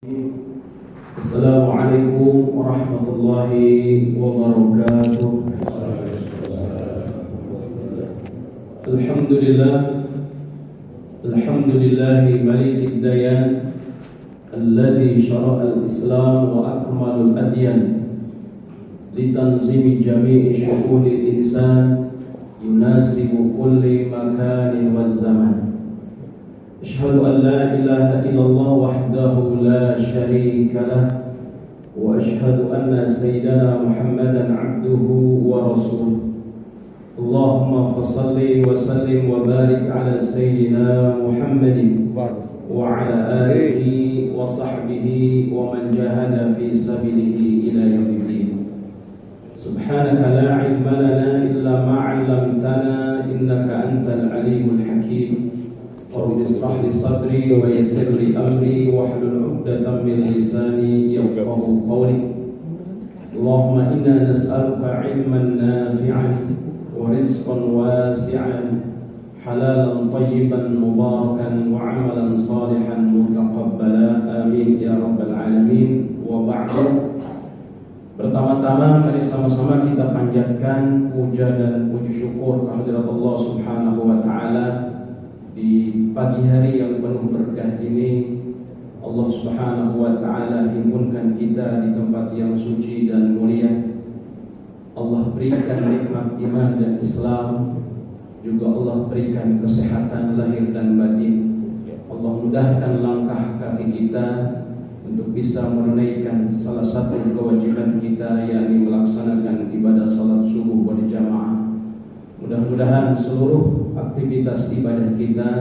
Assalamualaikum warahmatullahi wabarakatuh. Alhamdulillahi malikid dayan alladhi syara'a al-islam wa akmalul adyan litanzimi jami'i syu'unil insan yunasibu kulli makanin wa zaman. Asyhadu an la ilaha illallah wahdahu la syarika lah wa asyhadu anna sayyidana Muhammadan abduhu wa rasuluh. Allahumma fassalli wa sallim wa barik ala sayyidina Muhammadin wa ala alihi wa sahbihi wa man jahada fi sabilihi ila yaumiddin. Subhanaka la ilma lana illa ma 'allamtana innaka antal alimul hakim. Rabbi ishrah li sadri wa yassir li amri wahlul 'uqdatam min lisani yafqahu qawli. Allahumma inna nas'aluka 'ilman nafi'an wa rizqan wasi'an halalan thayyiban mubarakan wa 'amalan salihan mutaqabbala amin ya rabbal alamin. Wa ba'du. Pertama-tama mari sama-sama kita panjatkan puja dan puji syukur kehadirat Allah Subhanahu wa taala. Di pagi hari yang penuh berkah ini Allah Subhanahu wa taala himpunkan kita di tempat yang suci dan mulia. Allah berikan nikmat iman dan Islam, juga Allah berikan kesehatan lahir dan batin. Allah mudahkan langkah kaki kita untuk bisa menunaikan salah satu kewajiban kita, yakni melaksanakan ibadah salat subuh berjamaah. Mudah-mudahan seluruh aktivitas ibadah kita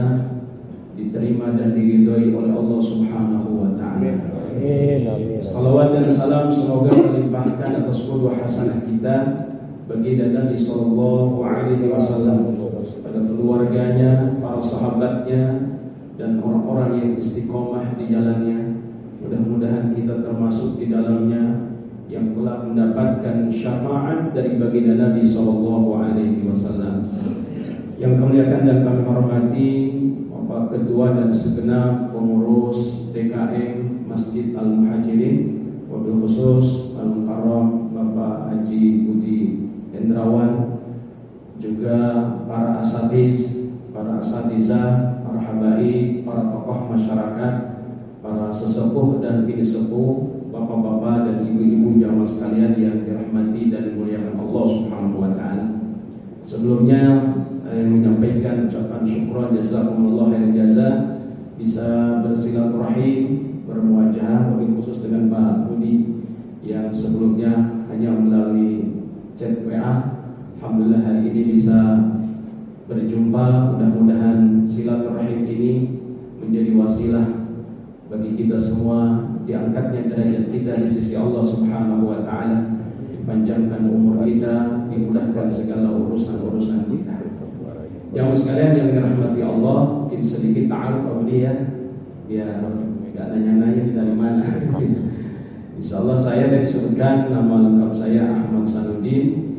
diterima dan diridhoi oleh Allah Subhanahu wa taala. Amin. Salawat dan salam semoga dilimpahkan atas qudwah hasanah kita baginda Nabi sallallahu alaihi wasallam, pada keluarganya, para sahabatnya dan orang-orang yang istiqomah di jalannya. Mudah-mudahan kita termasuk di dalamnya yang telah mendapatkan syafaat dari baginda Nabi sallallahu alaihi wasallam. Yang kami muliakan dan kami hormati Bapak Ketua dan segenap pengurus DKM Masjid Al-Muhajirin, wabil khusus Al-Mukarram Bapak Haji Budi Hendrawan, juga para asatiz, para asatizah, para habaib, para tokoh masyarakat, para sesepuh dan bini sepuh, bapak-bapak dan ibu-ibu jamaah sekalian yang dirahmati dan dimuliakan Allah Subhanahu wa taala. Sebelumnya saya menyampaikan ucapan syukur jazakumullah khairan jaza bisa bersilaturahim, bermuajahah, wabil khusus dengan Pak Budi yang sebelumnya hanya melalui chat WA. Alhamdulillah hari ini bisa berjumpa. Mudah-mudahan silaturahim ini menjadi wasilah bagi kita semua diangkatnya derajat kita di sisi Allah Subhanahu wa taala, dipanjangkan umur kita, dimudahkan segala urusan-urusan kita. Jamaah sekalian yang dirahmati Allah, mungkin sedikit ta'aruf ya, biar enggak nanya-nanya dari mana. Insyaallah saya tadi sebutkan nama lengkap saya Ahmad Sanudin,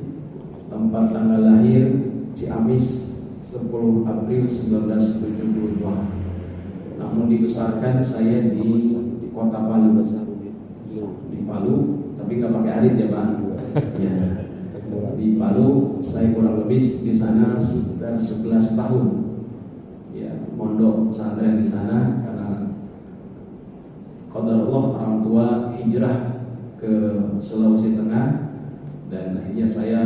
tempat tanggal lahir Ciamis 10 April 1972. Namun dibesarkan saya di kota Palu, di Palu, tapi nggak pakai arit ya Pak. Ya, di Palu saya kurang lebih di sana sekitar 11 tahun. Ya, mondok pesantren di sana karena qadarullah orang tua hijrah ke Sulawesi Tengah dan akhirnya saya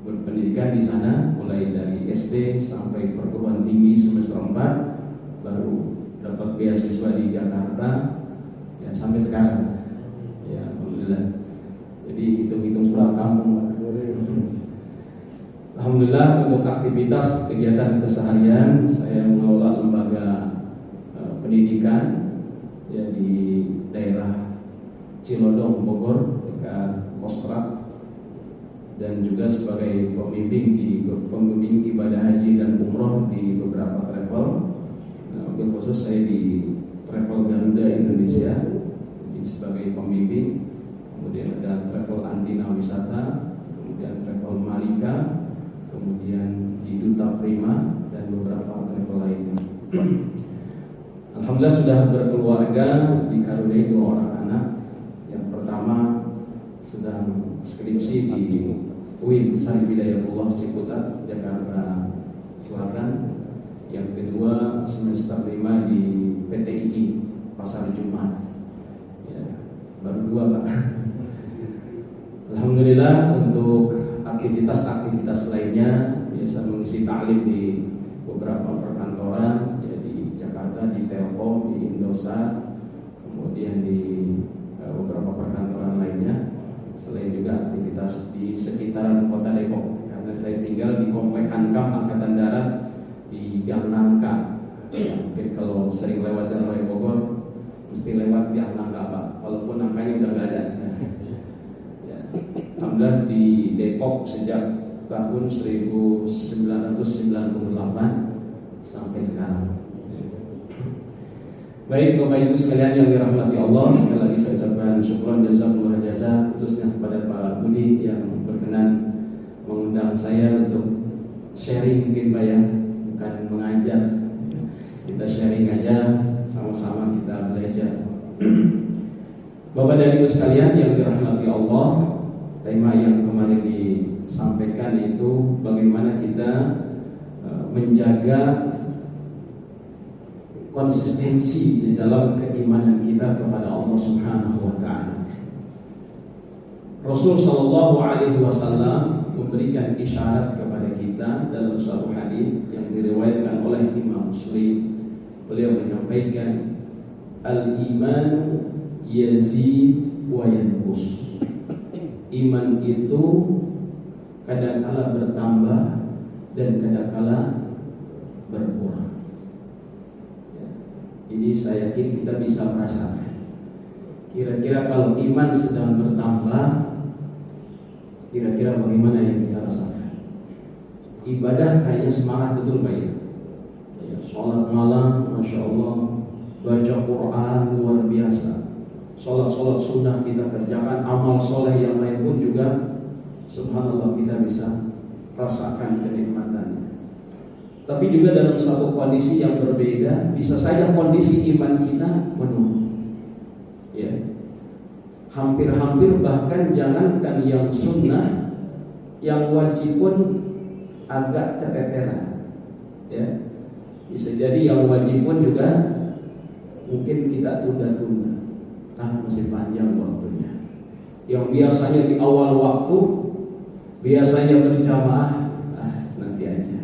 berpendidikan di sana mulai dari SD sampai perguruan tinggi semester 4, baru dapat beasiswa di Jakarta ya sampai sekarang. Ya alhamdulillah. Jadi hitung-hitung pulang kampung. Alhamdulillah untuk aktivitas kegiatan keseharian saya mengelola lembaga pendidikan ya di daerah Cilodong Bogor dekat Kostrad, dan juga sebagai pembimbing ibadah haji dan umroh di beberapa travel. Mungkin khusus saya di Travel Garuda Indonesia sebagai pembimbing, kemudian ada Travel Antina Wisata, kemudian Travel Malika, kemudian di Duta Prima dan beberapa travel lainnya. Alhamdulillah sudah berkeluarga, dikaruniai 2 skripsi di UIN Sari Hidayatullah Ciputat, Jakarta Selatan. Yang kedua semester 5 di PT IKI Pasar Jumat. Ya, baru 2 Pak. Alhamdulillah untuk aktivitas lainnya biasa mengisi taklim di beberapa perkantoran, ya, di Jakarta, di Telkom, di Indosat, kemudian di beberapa perkantoran lainnya. Selain juga aktivitas di sekitaran Kota Depok, karena saya tinggal di Komplek Hankam Angkatan Darat di Gang Nangka. Ya, mungkin kalau sering lewat Jalan Raya Bogor mesti lewat Gang Nangka Pak, walaupun angkanya udah nggak ada. Ya, alhamdulillah di Depok sejak tahun 1998 sampai sekarang. Baik Bapak Ibu sekalian yang dirahmati Allah, sekali lagi saya ucapkan syukran jazakumullah jazaa khususnya kepada Pak Budi yang berkenan mengundang saya untuk sharing, mungkin Pak ya, bukan mengajar. Kita sharing aja, sama-sama kita belajar. Bapak dan Ibu sekalian yang dirahmati Allah, tema yang kemarin disampaikan itu bagaimana kita menjaga konsistensi di dalam keimanan kita kepada Allah Subhanahu wa taala. Rasul sallallahu alaihi wasallam memberikan isyarat kepada kita dalam suatu hadis yang diriwayatkan oleh Imam Muslim. Beliau menyampaikan, al-imanu yazid wa yanqus. Iman itu kadang-kala bertambah dan kadang-kala berkurang. Ini saya yakin kita bisa merasakan. Kira-kira kalau iman sedang bertambah, kira-kira bagaimana yang kita rasakan? Ibadah kayaknya semangat betul Pak ya. Sholat malam, Masya Allah, baca Quran luar biasa. Sholat sunnah kita kerjakan, amal soleh yang lain pun juga, subhanallah, kita bisa rasakan kenikmatannya. Tapi juga dalam satu kondisi yang berbeda, bisa saja kondisi iman kita menurun. Ya, hampir-hampir bahkan jangankan yang sunnah, yang wajib pun agak keteteran. Ya, bisa jadi yang wajib pun juga mungkin kita tunda-tunda. Masih panjang waktunya. Yang biasanya di awal waktu, biasanya berjamaah, nanti aja.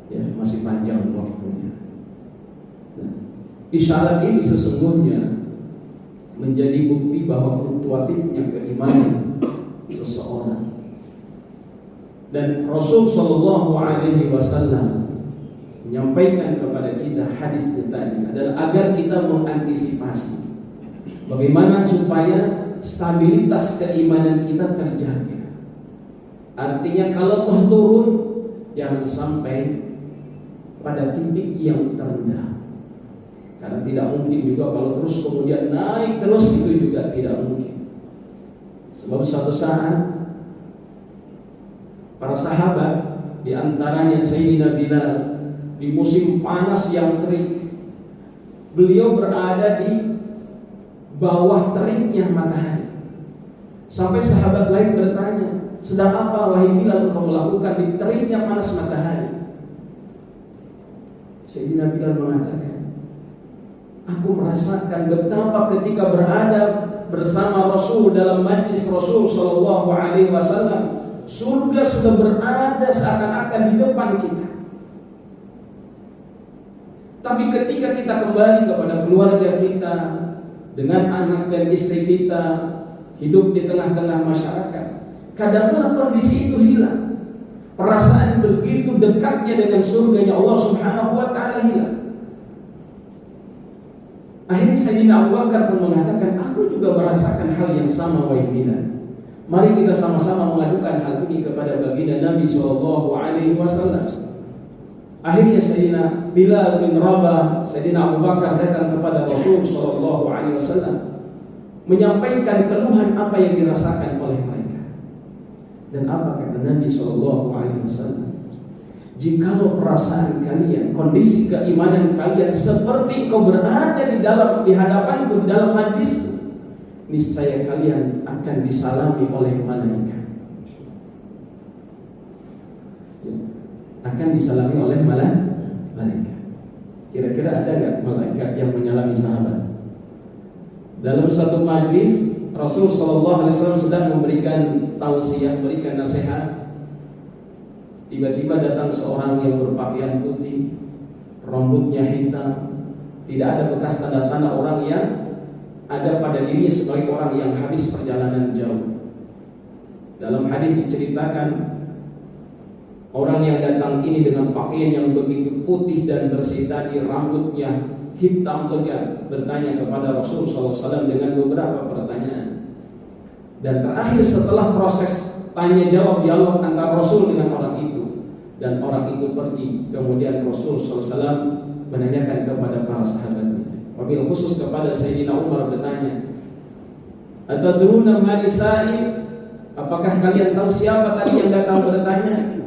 Ya, masih panjang waktunya. Nah, isyarat ini sesungguhnya menjadi bukti bahwa fluktuatifnya keimanan seseorang. Dan Rasul Shallallahu Alaihi Wasallam menyampaikan kepada kita hadis tadi adalah agar kita mengantisipasi bagaimana supaya stabilitas keimanan kita terjaga. Artinya kalau toh turun, jangan sampai pada titik yang terendah. Karena tidak mungkin juga kalau terus kemudian naik terus, itu juga tidak mungkin. Sebab suatu saat para sahabat, di antaranya Sayyidina Bilal, di musim panas yang terik, beliau berada di bawah teriknya matahari. Sampai sahabat lain bertanya, sedang apa wahai Bilal engkau melakukan di teriknya panas matahari? Sayyidina Bilal mengatakan, aku merasakan betapa ketika berada bersama Rasul dalam majlis Rasul Shallallahu Alaihi Wasallam, surga sudah berada seakan-akan di depan kita. Tapi ketika kita kembali kepada keluarga kita, dengan anak dan istri kita, hidup di tengah-tengah masyarakat, kadang-kadang kondisi itu hilang. Perasaan begitu dekatnya dengan surganya Allah Subhanahu wa taala hilang. Akhirnya Sayyidina Abu Bakar pun mengatakan, aku juga merasakan hal yang sama wahai Bilal. Mari kita sama-sama mengadukan hal ini kepada baginda Nabi Sallallahu Alaihi Wasallam. Akhirnya Sayyidina Bilal bin Rabah, Sayyidina Abu Bakar datang kepada Rasul Sallallahu Alaihi Wasallam, menyampaikan keluhan apa yang dirasakan oleh mereka. Dan apa kata Nabi Sallallahu Alaihi Wasallam? Jikalau perasaan kalian, kondisi keimanan kalian seperti kau berada di hadapanku, di dalam majlisku, niscaya kalian akan disalami oleh malaikat. Akan disalami oleh malaikat. Kira-kira ada gak malaikat yang menyalami sahabat? Dalam satu majlis Rasul sallallahu alaihi wasallam sedang memberikan tausiah, memberikan nasihat. Tiba-tiba datang seorang yang berpakaian putih, rambutnya hitam, tidak ada bekas tanda-tanda orang yang ada pada dirinya sebagai orang yang habis perjalanan jauh. Dalam hadis diceritakan orang yang datang ini dengan pakaian yang begitu putih dan bersih tadi, rambutnya hitam pekat, bertanya kepada Rasul SAW dengan beberapa pertanyaan. Dan terakhir setelah proses tanya jawab dialog antara Rasul dengan orang itu, dan orang itu pergi, kemudian Rasul SAW menanyakan kepada para sahabatnya, wabil khusus kepada Sayyidina Umar, bertanya, atadruna man sa'il? Apakah kalian tahu siapa tadi yang datang bertanya?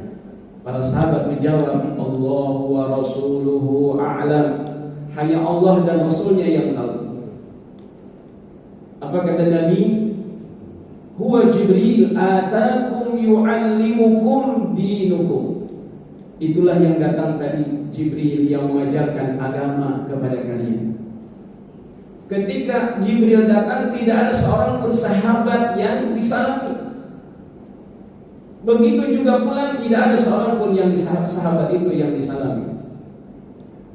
Para sahabat menjawab, Allah wa rasuluhu a'lam. Hanya Allah dan Rasulnya yang tahu. Apa kata Nabi? Huwa Jibril atakum yu'allimukum dinukum. Itulah yang datang tadi, Jibril yang mengajarkan agama kepada kalian. Ketika Jibril datang, tidak ada seorang pun sahabat yang disalami. Begitu juga pula tidak ada seorang pun yang sahabat itu yang disalami.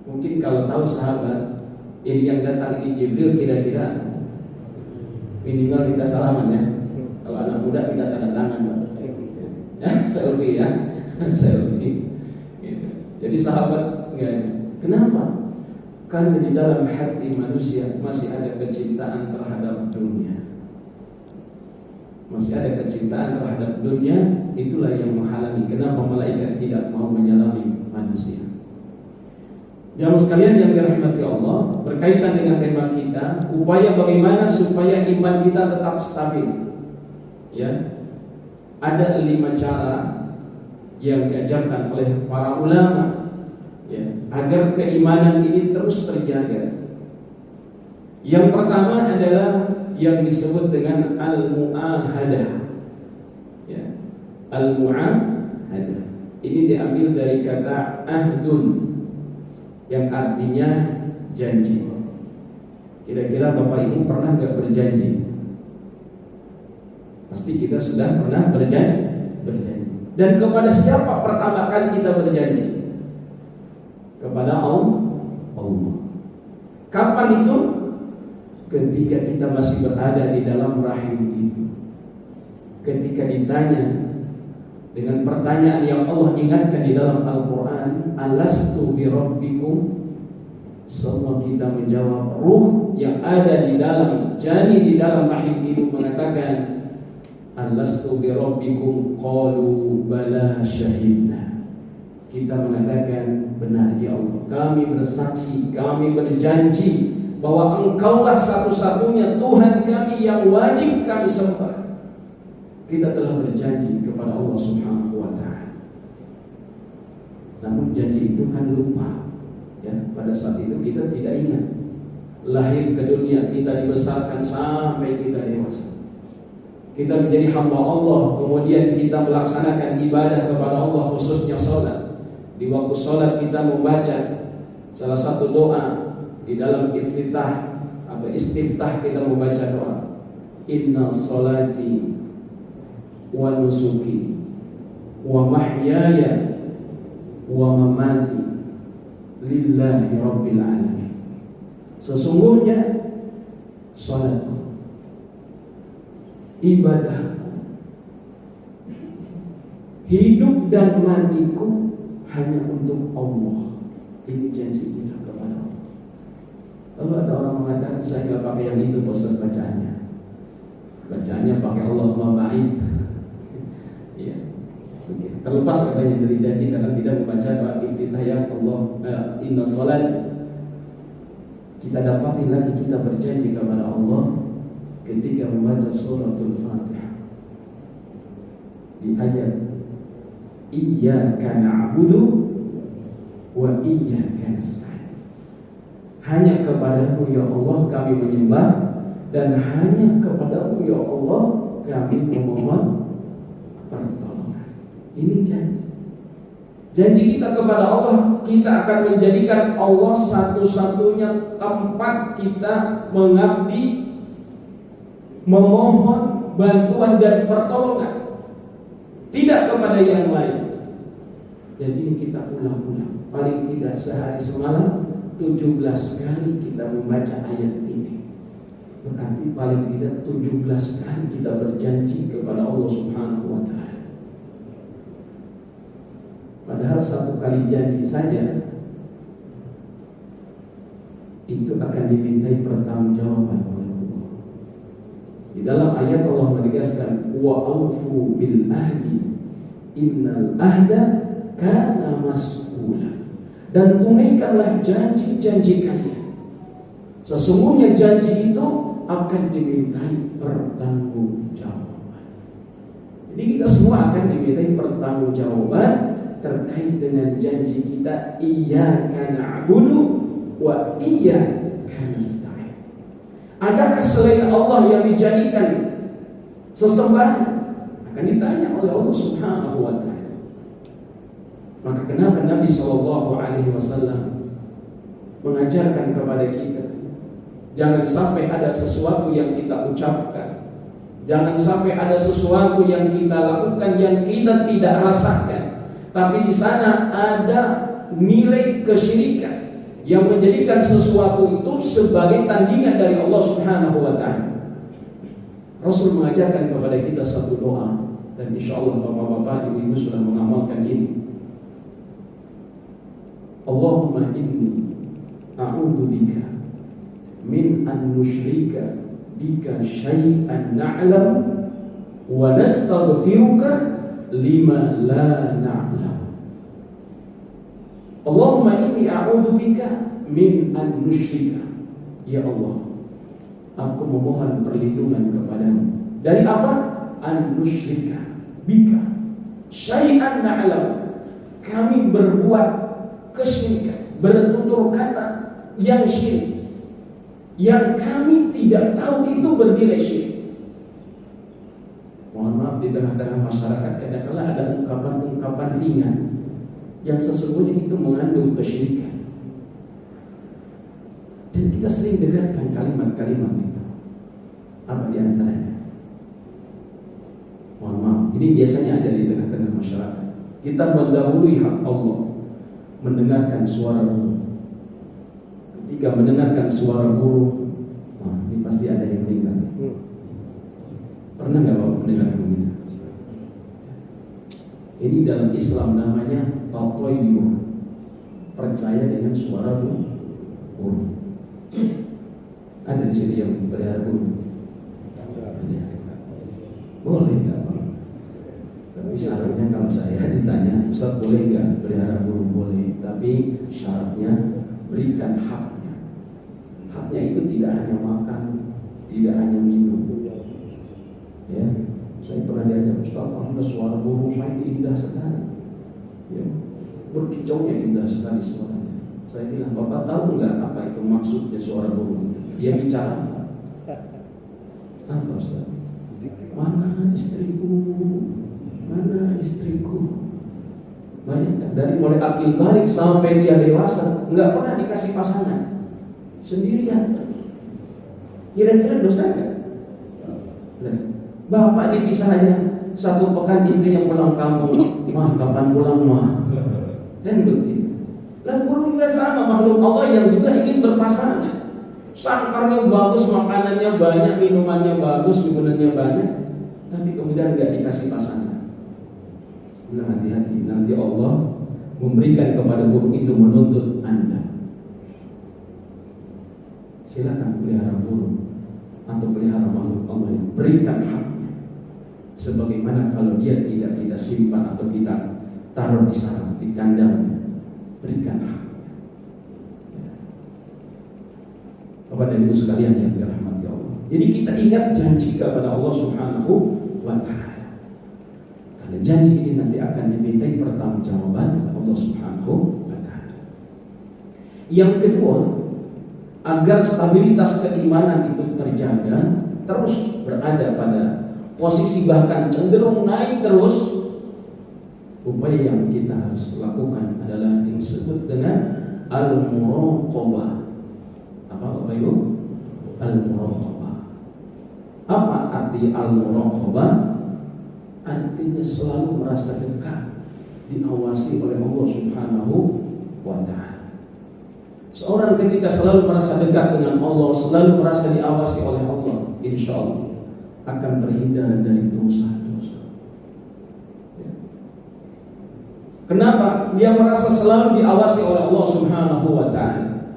Mungkin kalau tahu sahabat ini yang datang ini Jibril, kira-kira minimal minta salaman ya. Kalau anak muda minta tanda tangan, ya, selfie ya, selfie. Jadi sahabat enggak. Kenapa? Karena di dalam hati manusia masih ada kecintaan terhadap dunia. Masih ada kecintaan terhadap dunia, itulah yang menghalangi kenapa malaikat tidak mau menyalami manusia. Jamaah sekalian yang dirahmati Allah, berkaitan dengan tema kita, upaya bagaimana supaya iman kita tetap stabil. Ya, ada 5 cara yang diajarkan oleh para ulama, ya, agar keimanan ini terus terjaga. Yang pertama adalah yang disebut dengan al-mu'ahadah. Ya, al-mu'ahadah. Ini diambil dari kata ahdun, yang artinya janji. Kira-kira Bapak Ibu pernah gak berjanji? Pasti kita sudah pernah berjanji. Dan kepada siapa pertama kali kita berjanji? Kepada Allah. Kapan itu? Ketika kita masih berada di dalam rahim ibu. Ketika ditanya dengan pertanyaan yang Allah ingatkan di dalam Al-Quran, alastu birabbikum? Semua kita menjawab, ruh yang ada di dalam jani di dalam rahim ibu mengatakan, alastu birabbikum? Qalu bala syahidna. Kita mengatakan, benar ya Allah, kami bersaksi, kami berjanji bahwa Engkaulah satu-satunya Tuhan kami yang wajib kami sembah. Kita telah berjanji kepada Allah Subhanahu wa ta'ala. Namun janji itu kan lupa. Ya, pada saat itu kita tidak ingat. Lahir ke dunia, kita dibesarkan sampai kita dewasa. Kita menjadi hamba Allah, kemudian kita melaksanakan ibadah kepada Allah, khususnya sholat. Di waktu sholat kita membaca salah satu doa di dalam iftitah atau istiftah, kita membaca doa, inna sholati wa nusuki wa mahyaya wa mamati lillahi rabbil alamin. Sesungguhnya salatku, ibadahku, hidup dan matiku hanya untuk Allah. Ini janji kita kepada Allah. Lalu ada orang mengatakan, saya nggak pakai yang itu bosan bacaannya. Bacaannya pakai Allahumma ba'id. Ya. Terlepas katanya dari janji karena tidak membaca doa iftitah yang Allah inna salat. Kita dapati lagi kita berjanji kepada Allah ketika membaca suratul Fatihah. Di ayat iyyaka na'budu wa iyyaka nasta'in. Hanya kepadamu ya Allah kami menyembah, dan hanya kepadamu ya Allah kami memohon pertolongan. Ini janji. Janji kita kepada Allah, kita akan menjadikan Allah satu-satunya tempat kita mengabdi, memohon bantuan dan pertolongan, tidak kepada yang lain. Dan ini kita ulang-ulang, paling tidak sehari semalam 17 kali kita membaca ayat ini. Berarti paling tidak 17 kali kita berjanji kepada Allah Subhanahu wa ta'ala. Padahal satu kali janji saja itu akan dimintai pertanggungjawaban oleh Allah. Di dalam ayat Allah menegaskan wa aufu bil ahdi innal ahda kana mas'ula, dan tunaikanlah janji-janji kalian, sesungguhnya janji itu akan dimintai pertanggungjawaban. Jadi kita semua akan dimintai pertanggungjawaban terkait dengan janji kita, iyyaka na'budu wa iyyaka nasta'in. Adakah selain Allah yang dijadikan sesembahan? Akan ditanya oleh Allah Subhanahu wa ta'ala. Maka kenapa Nabi SAW mengajarkan kepada kita, jangan sampai ada sesuatu yang kita ucapkan, jangan sampai ada sesuatu yang kita lakukan yang kita tidak rasakan, tapi di sana ada nilai kesyirikan yang menjadikan sesuatu itu sebagai tandingan dari Allah Subhanahu wa ta'ala. Rasul mengajarkan kepada kita satu doa, dan insya Allah bapak-bapak, ibu-ibu sudah mengamalkan ini. Allahumma inni a'udzu bika min an nusyrika bika syai'an na'lam wa nastaghfiruka lima la na'lam. Allahumma inni a'udzu bika min an nusyrika. Ya Allah, aku memohon perlindungan kepadamu dari apa? An nusyrika bika syai'an na'lam, kami berbuat kesyirikan, bertutur kata yang syirik, yang kami tidak tahu itu bernilai syirik. Mohon maaf, di tengah-tengah masyarakat kadang-kadang ada ungkapan-ungkapan ringan yang sesungguhnya itu mengandung kesyirikan, dan kita sering dengarkan kalimat-kalimat itu. Apa di antaranya? Mohon maaf, ini biasanya ada di tengah-tengah masyarakat. Kita mendahului hak Allah, mendengarkan suara burung. Ketika mendengarkan suara burung, wah, ini pasti ada yang meninggal. Pernah nggak Bapak mendengar begitu? Ini dalam Islam namanya tatoyur, percaya dengan suara burung. Ada di sini yang pelihara burung? Boleh nggak Pak? Tapi syaratnya kalau saya ditanya, Ustaz boleh nggak pelihara burung? Boleh, tapi syaratnya berikan haknya. Haknya itu tidak hanya makan, tidak hanya minum. Ya, saya pernah diajak, Ustaz, ada suara burung saya indah sekali. Ya, berkicaunya indah sekali suaranya. Saya bilang, Bapak tahu nggak apa itu maksudnya suara burung itu? Dia bicara apa Ustaz? Mana istriku? Mana istriku? Banyak dari mulai akil balik sampai dia dewasa nggak pernah dikasih pasangan, sendirian. Kira-kira dosa nggak? Nah, bapak dipisah aja satu pekan, istri yang pulang kampung, mah kapan pulang mah? Kan begitu. Lah burung juga sama, makhluk Allah yang juga ingin berpasangan. Sangkarnya bagus, makanannya banyak, minumannya bagus, hiburannya banyak, tapi kemudian nggak dikasih pasangan. Nah, hati-hati, nanti Allah memberikan kepada burung itu menuntut Anda. Silakan pelihara burung atau pelihara makhluk Allah yang berikan haknya. Sebagaimana kalau dia tidak kita simpan atau kita taruh di sarang, di kandang, berikan haknya. Bapak dan Ibu sekalian yang dirahmati Allah. Jadi kita ingat janji kepada Allah Subhanahu wa ta'ala. Karena janji ini nanti akan dimintai pertanggungjawaban oleh Allah Subhanahu wa ta'ala. Yang kedua, agar stabilitas keimanan itu terjaga, terus berada pada posisi bahkan cenderung naik terus, upaya yang kita harus lakukan adalah yang disebut dengan al-muraqabah. Apa Bapak Ibu? Al-muraqabah. Apa arti al-muraqabah? Artinya selalu merasa dekat, diawasi oleh Allah Subhanahu wa ta'ala. Seorang ketika selalu merasa dekat dengan Allah, selalu merasa diawasi oleh Allah, insya Allah akan terhindar dari dosa-dosa. Kenapa? Dia merasa selalu diawasi oleh Allah Subhanahu wa ta'ala.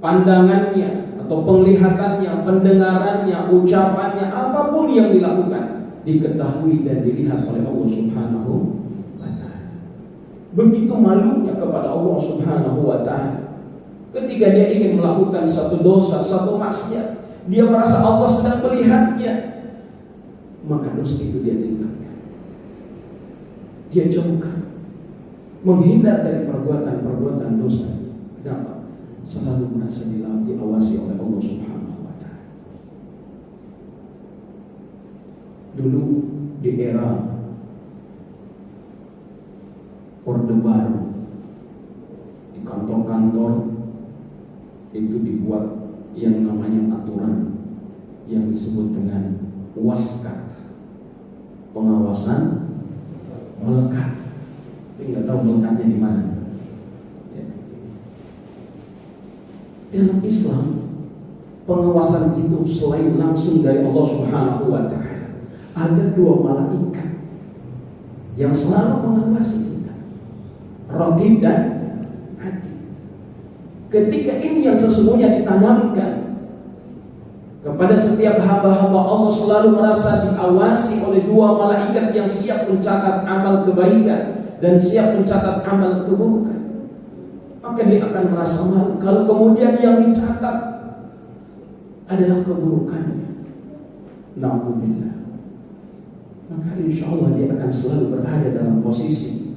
Pandangannya atau penglihatannya, pendengarannya, ucapannya, apapun yang dilakukan diketahui dan dilihat oleh Allah Subhanahu wa ta'ala. Begitu malunya kepada Allah Subhanahu wa ta'ala ketika dia ingin melakukan satu dosa, satu maksiat, dia merasa Allah sedang melihatnya, maka dosa itu dia tinggalkan, dia jauhkan, menghindar dari perbuatan-perbuatan dosa. Kenapa? Selalu merasa diawasi oleh Allah Subhanahu wa ta'ala. Dulu di era Orde Baru, di kantor-kantor itu dibuat yang namanya aturan yang disebut dengan waskat, pengawasan melekat. Tapi nggak tahu melekatnya di mana. Dalam Islam, pengawasan itu selain langsung dari Allah Subhanahu wa ta'ala, ada dua malaikat yang selalu mengawasi kita, Raqib dan Atid. Ketika ini yang sesungguhnya ditanamkan kepada setiap hamba-hamba Allah, selalu merasa diawasi oleh dua malaikat yang siap mencatat amal kebaikan dan siap mencatat amal keburukan, maka dia akan merasa malu kalau kemudian yang dicatat adalah keburukannya. Na'udzubillah. Maka insya Allah dia akan selalu berada dalam posisi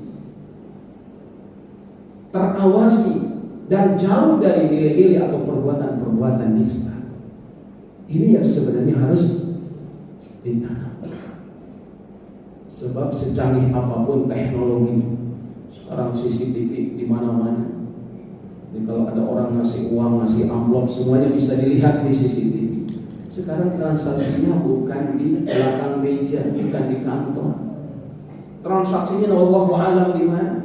terawasi dan jauh dari nilai-nilai atau perbuatan-perbuatan nista. Ini yang sebenarnya harus ditanamkan. Sebab secanggih apapun teknologi, sekarang CCTV di mana-mana. Jadi kalau ada orang ngasih uang, ngasih amplop, semuanya bisa dilihat di CCTV. Sekarang transaksinya bukan di belakang meja, bukan di kantor. Transaksinya wallahu a'lam di mana.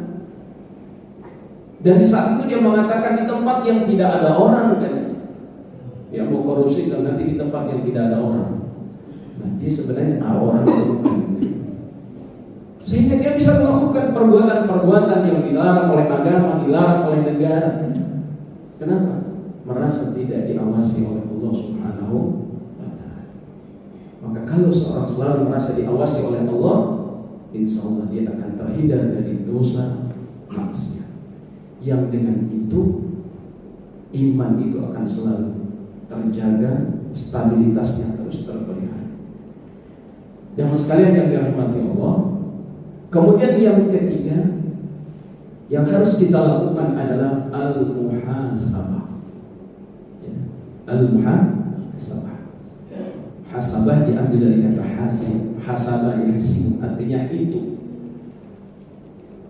Dan di saat itu dia mengatakan di tempat yang tidak ada orang, kan? Dia mau korupsi dan nanti di tempat yang tidak ada orang. Nah, dia sebenarnya orang itu. Sehingga dia bisa melakukan perbuatan-perbuatan yang dilarang oleh agama, dilarang oleh negara. Kenapa? Merasa tidak diawasi oleh Allah Subhanahu wa ta'ala. Maka kalau seorang selalu merasa diawasi oleh Allah, insya Allah dia akan terhindar dari dosa maksiat. Yang dengan itu iman itu akan selalu terjaga, stabilitasnya terus terpelihara. Jamaah sekalian yang dirahmati Allah, kemudian yang ketiga yang harus kita lakukan adalah al-muhasabah. Ya. Al-muhasabah. Hasabah diambil dari kata hasib. Hasabah yahsib, artinya itu.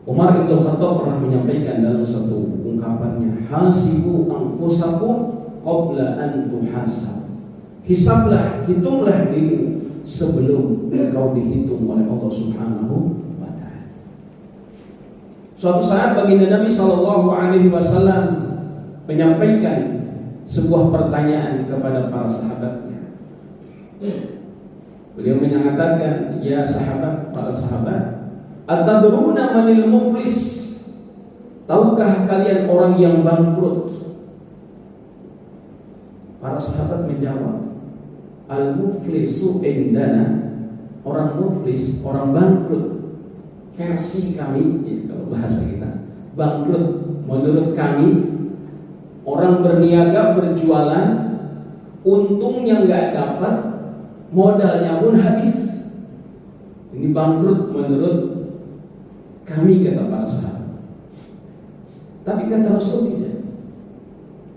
Umar Ibn Khattab pernah menyampaikan dalam satu ungkapannya, hasibu anfusakum qabla an tuhasab. Hisablah, hitunglah dirimu sebelum engkau dihitung oleh Allah Subhanahu wa ta'ala. Suatu saat baginda Nabi SAW menyampaikan sebuah pertanyaan kepada para sahabatnya. Beliau mengatakan, ya sahabat, para sahabat, atadruna manil muflis? Tahukah kalian orang yang bangkrut? Para sahabat menjawab, al-muflisu indana, orang muflis, orang bangkrut versi kami, ya, kalau bahasa kita, bangkrut menurut kami, orang berniaga, berjualan, untungnya nggak dapat, modalnya pun habis. Ini bangkrut menurut kami, kata para sahabat. Tapi kata Rasul tidak.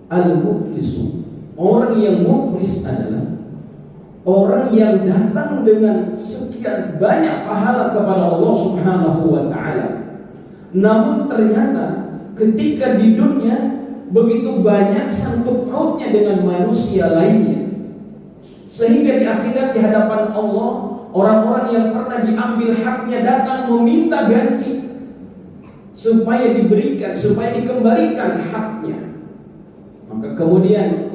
Al-muflisu, orang yang muflis adalah orang yang datang dengan sekian banyak pahala kepada Allah Subhanahu wa ta'ala, namun ternyata ketika di dunia begitu banyak sangkut pautnya dengan manusia lainnya, sehingga di akhirat di hadapan Allah, orang-orang yang pernah diambil haknya datang meminta ganti supaya diberikan, supaya dikembalikan haknya. Maka kemudian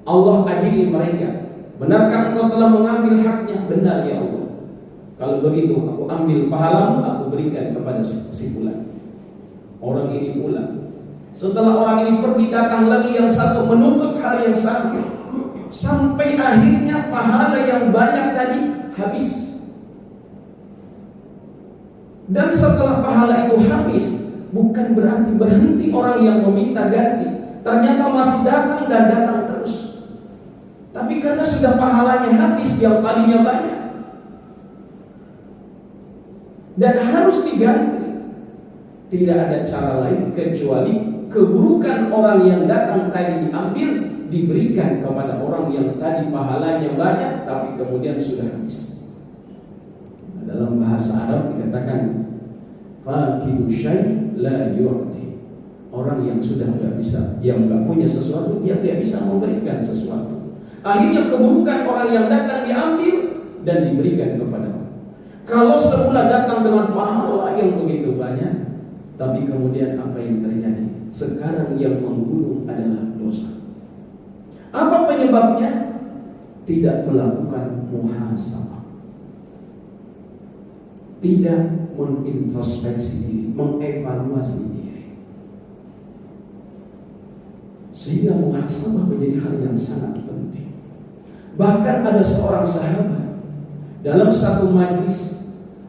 Allah adili mereka. Benarkah engkau telah mengambil haknya? Benar ya Allah. Kalau begitu aku ambil pahalamu, aku berikan kepada si fulan. Orang ini pula, setelah orang ini pergi, datang lagi yang satu menuntut hal yang sama, sampai akhirnya pahala yang banyak tadi habis. Dan setelah pahala itu habis, bukan berarti berhenti orang yang meminta ganti. Ternyata masih datang dan datang terus. Tapi karena sudah pahalanya habis, yang tadinya banyak dan harus diganti, tidak ada cara lain kecuali keburukan orang yang datang tadi diambil, diberikan kepada orang yang tadi pahalanya banyak tapi kemudian sudah habis. Dalam bahasa Arab dikatakan faqidu syai' la yu'ti. Orang yang sudah nggak bisa, yang nggak punya sesuatu, dia tidak bisa memberikan sesuatu. Akhirnya keburukan orang yang datang diambil dan diberikan kepada orang. Kalau semula datang dengan pahala yang begitu banyak, tapi kemudian apa yang terjadi? Sekarang yang menggulung adalah dosa. Apa penyebabnya? Tidak melakukan muhasabah, tidak mengintrospeksi diri, mengevaluasi diri, sehingga muhasabah menjadi hal yang sangat penting. Bahkan ada seorang sahabat dalam satu majlis,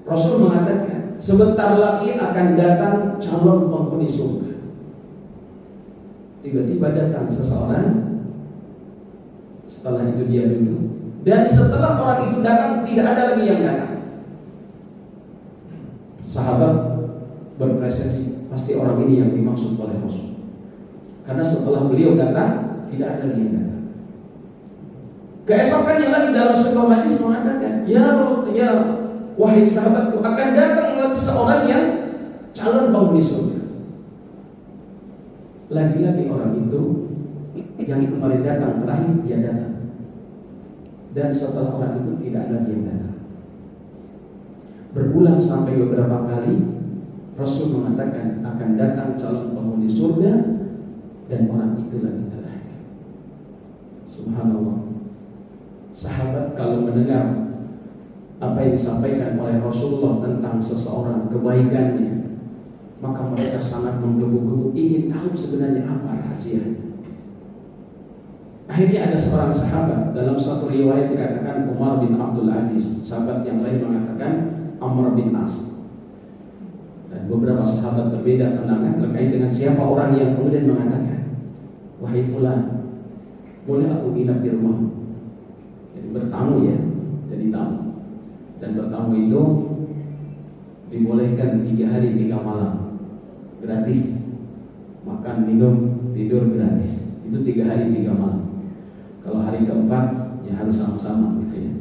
Rasul mengatakan sebentar lagi akan datang calon penghuni surga. Tiba-tiba datang seseorang, setelah itu dia duduk, dan setelah orang itu datang tidak ada lagi yang datang. Sahabat berpersepsi pasti orang ini yang dimaksud oleh Rasul, karena setelah beliau datang tidak ada lagi yang datang. Keesokannya lagi dalam sebuah majlis mengatakan, ya wahai sahabatku, akan datang lagi seorang yang calon penghuni surga. Lagi-lagi orang itu yang kemarin datang terakhir dia datang, dan setelah orang itu tidak ada lagi yang datang. Berulang sampai beberapa kali Rasul mengatakan akan datang calon penghuni surga, dan orang itu lagi terakhir. Subhanallah. Sahabat kalau mendengar apa yang disampaikan oleh Rasulullah tentang seseorang, kebaikannya, maka mereka sangat menggebu-gebu ingin tahu sebenarnya apa rahasianya. Akhirnya ada seorang sahabat, dalam satu riwayat dikatakan Umar bin Abdul Aziz, sahabat yang lain mengatakan Amr bin As, dan beberapa sahabat berbeda pandangan terkait dengan siapa orang yang kemudian mengatakan, wahai fulan, boleh aku nginap di rumah? Jadi bertamu ya, jadi tamu. Dan bertamu itu dibolehkan 3 hari 3 malam gratis, makan minum tidur gratis. Itu 3 hari 3 malam. Kalau hari keempat ya harus sama-sama gitu ya.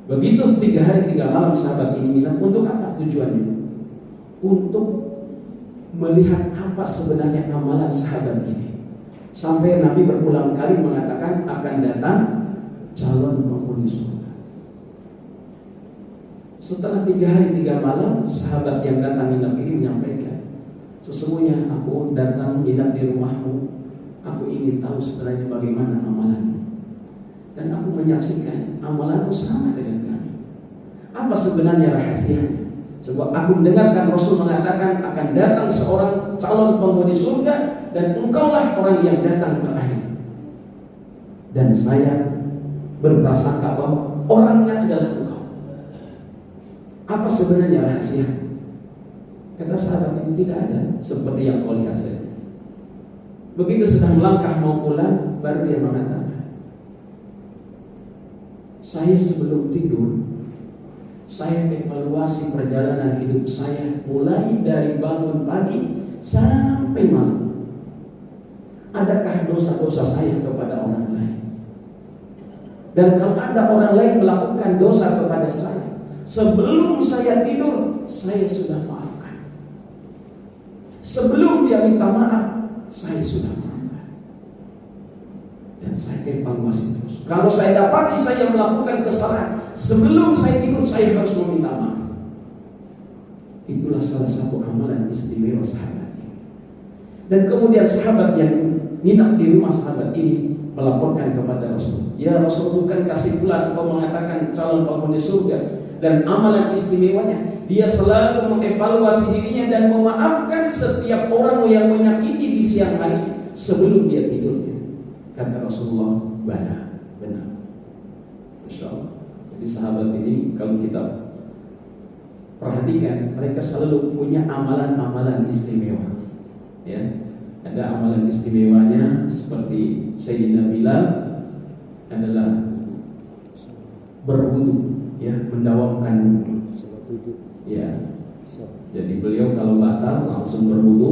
Begitu 3 hari 3 malam sahabat ini minum. Untuk apa tujuannya? Untuk melihat apa sebenarnya amalan sahabat ini. Sampai Nabi berulang kali mengatakan akan datang calon penghuni surga. Setelah 3 hari 3 malam, sahabat yang datang nginap ini menyampaikan, sesungguhnya aku datang nginap di rumahmu, aku ingin tahu sebenarnya bagaimana amalanmu, dan aku menyaksikan amalanmu sama dengan kami. Apa sebenarnya rahasianya? Sebab aku mendengarkan Rasul mengatakan akan datang seorang calon penghuni surga, dan engkaulah orang yang datang terakhir. Dan saya berprasangka bahwa orangnya adalah engkau. Apa sebenarnya rahasia? Kata sahabat ini, tidak ada seperti yang kau lihat saja. Begitu sedang melangkah mau pulang, baru dia mengatakan, saya sebelum tidur, saya evaluasi perjalanan hidup saya mulai dari bangun pagi sampai malam. adakah dosa-dosa saya kepada orang lain? Dan kalau ada orang lain melakukan dosa kepada saya, sebelum saya tidur, saya sudah maafkan. Sebelum dia minta maaf, saya sudah maafkan. Dan saya evaluasi terus. Kalau saya dapati saya melakukan kesalahan, sebelum saya tidur, saya harus meminta maaf. Itulah salah satu amalan istimewa sahabat ini. Dan kemudian sahabat yang nginap di rumah sahabat ini melaporkan kepada Rasul, ya Rasul, bukan kasih pula engkau mengatakan calon penghuni surga? Dan amalan istimewanya, dia selalu mengevaluasi dirinya dan memaafkan setiap orang yang menyakiti di siang hari sebelum dia tidurnya. Kata Rasulullah, benar. Masya Allah. Jadi sahabat ini kalau kita perhatikan, mereka selalu punya amalan-amalan istimewa. Ya, ada amalan istimewanya seperti Sayyidina Bilal adalah berwudu, ya, mendawamkan wudu. Ya, jadi beliau kalau batal langsung berwudu,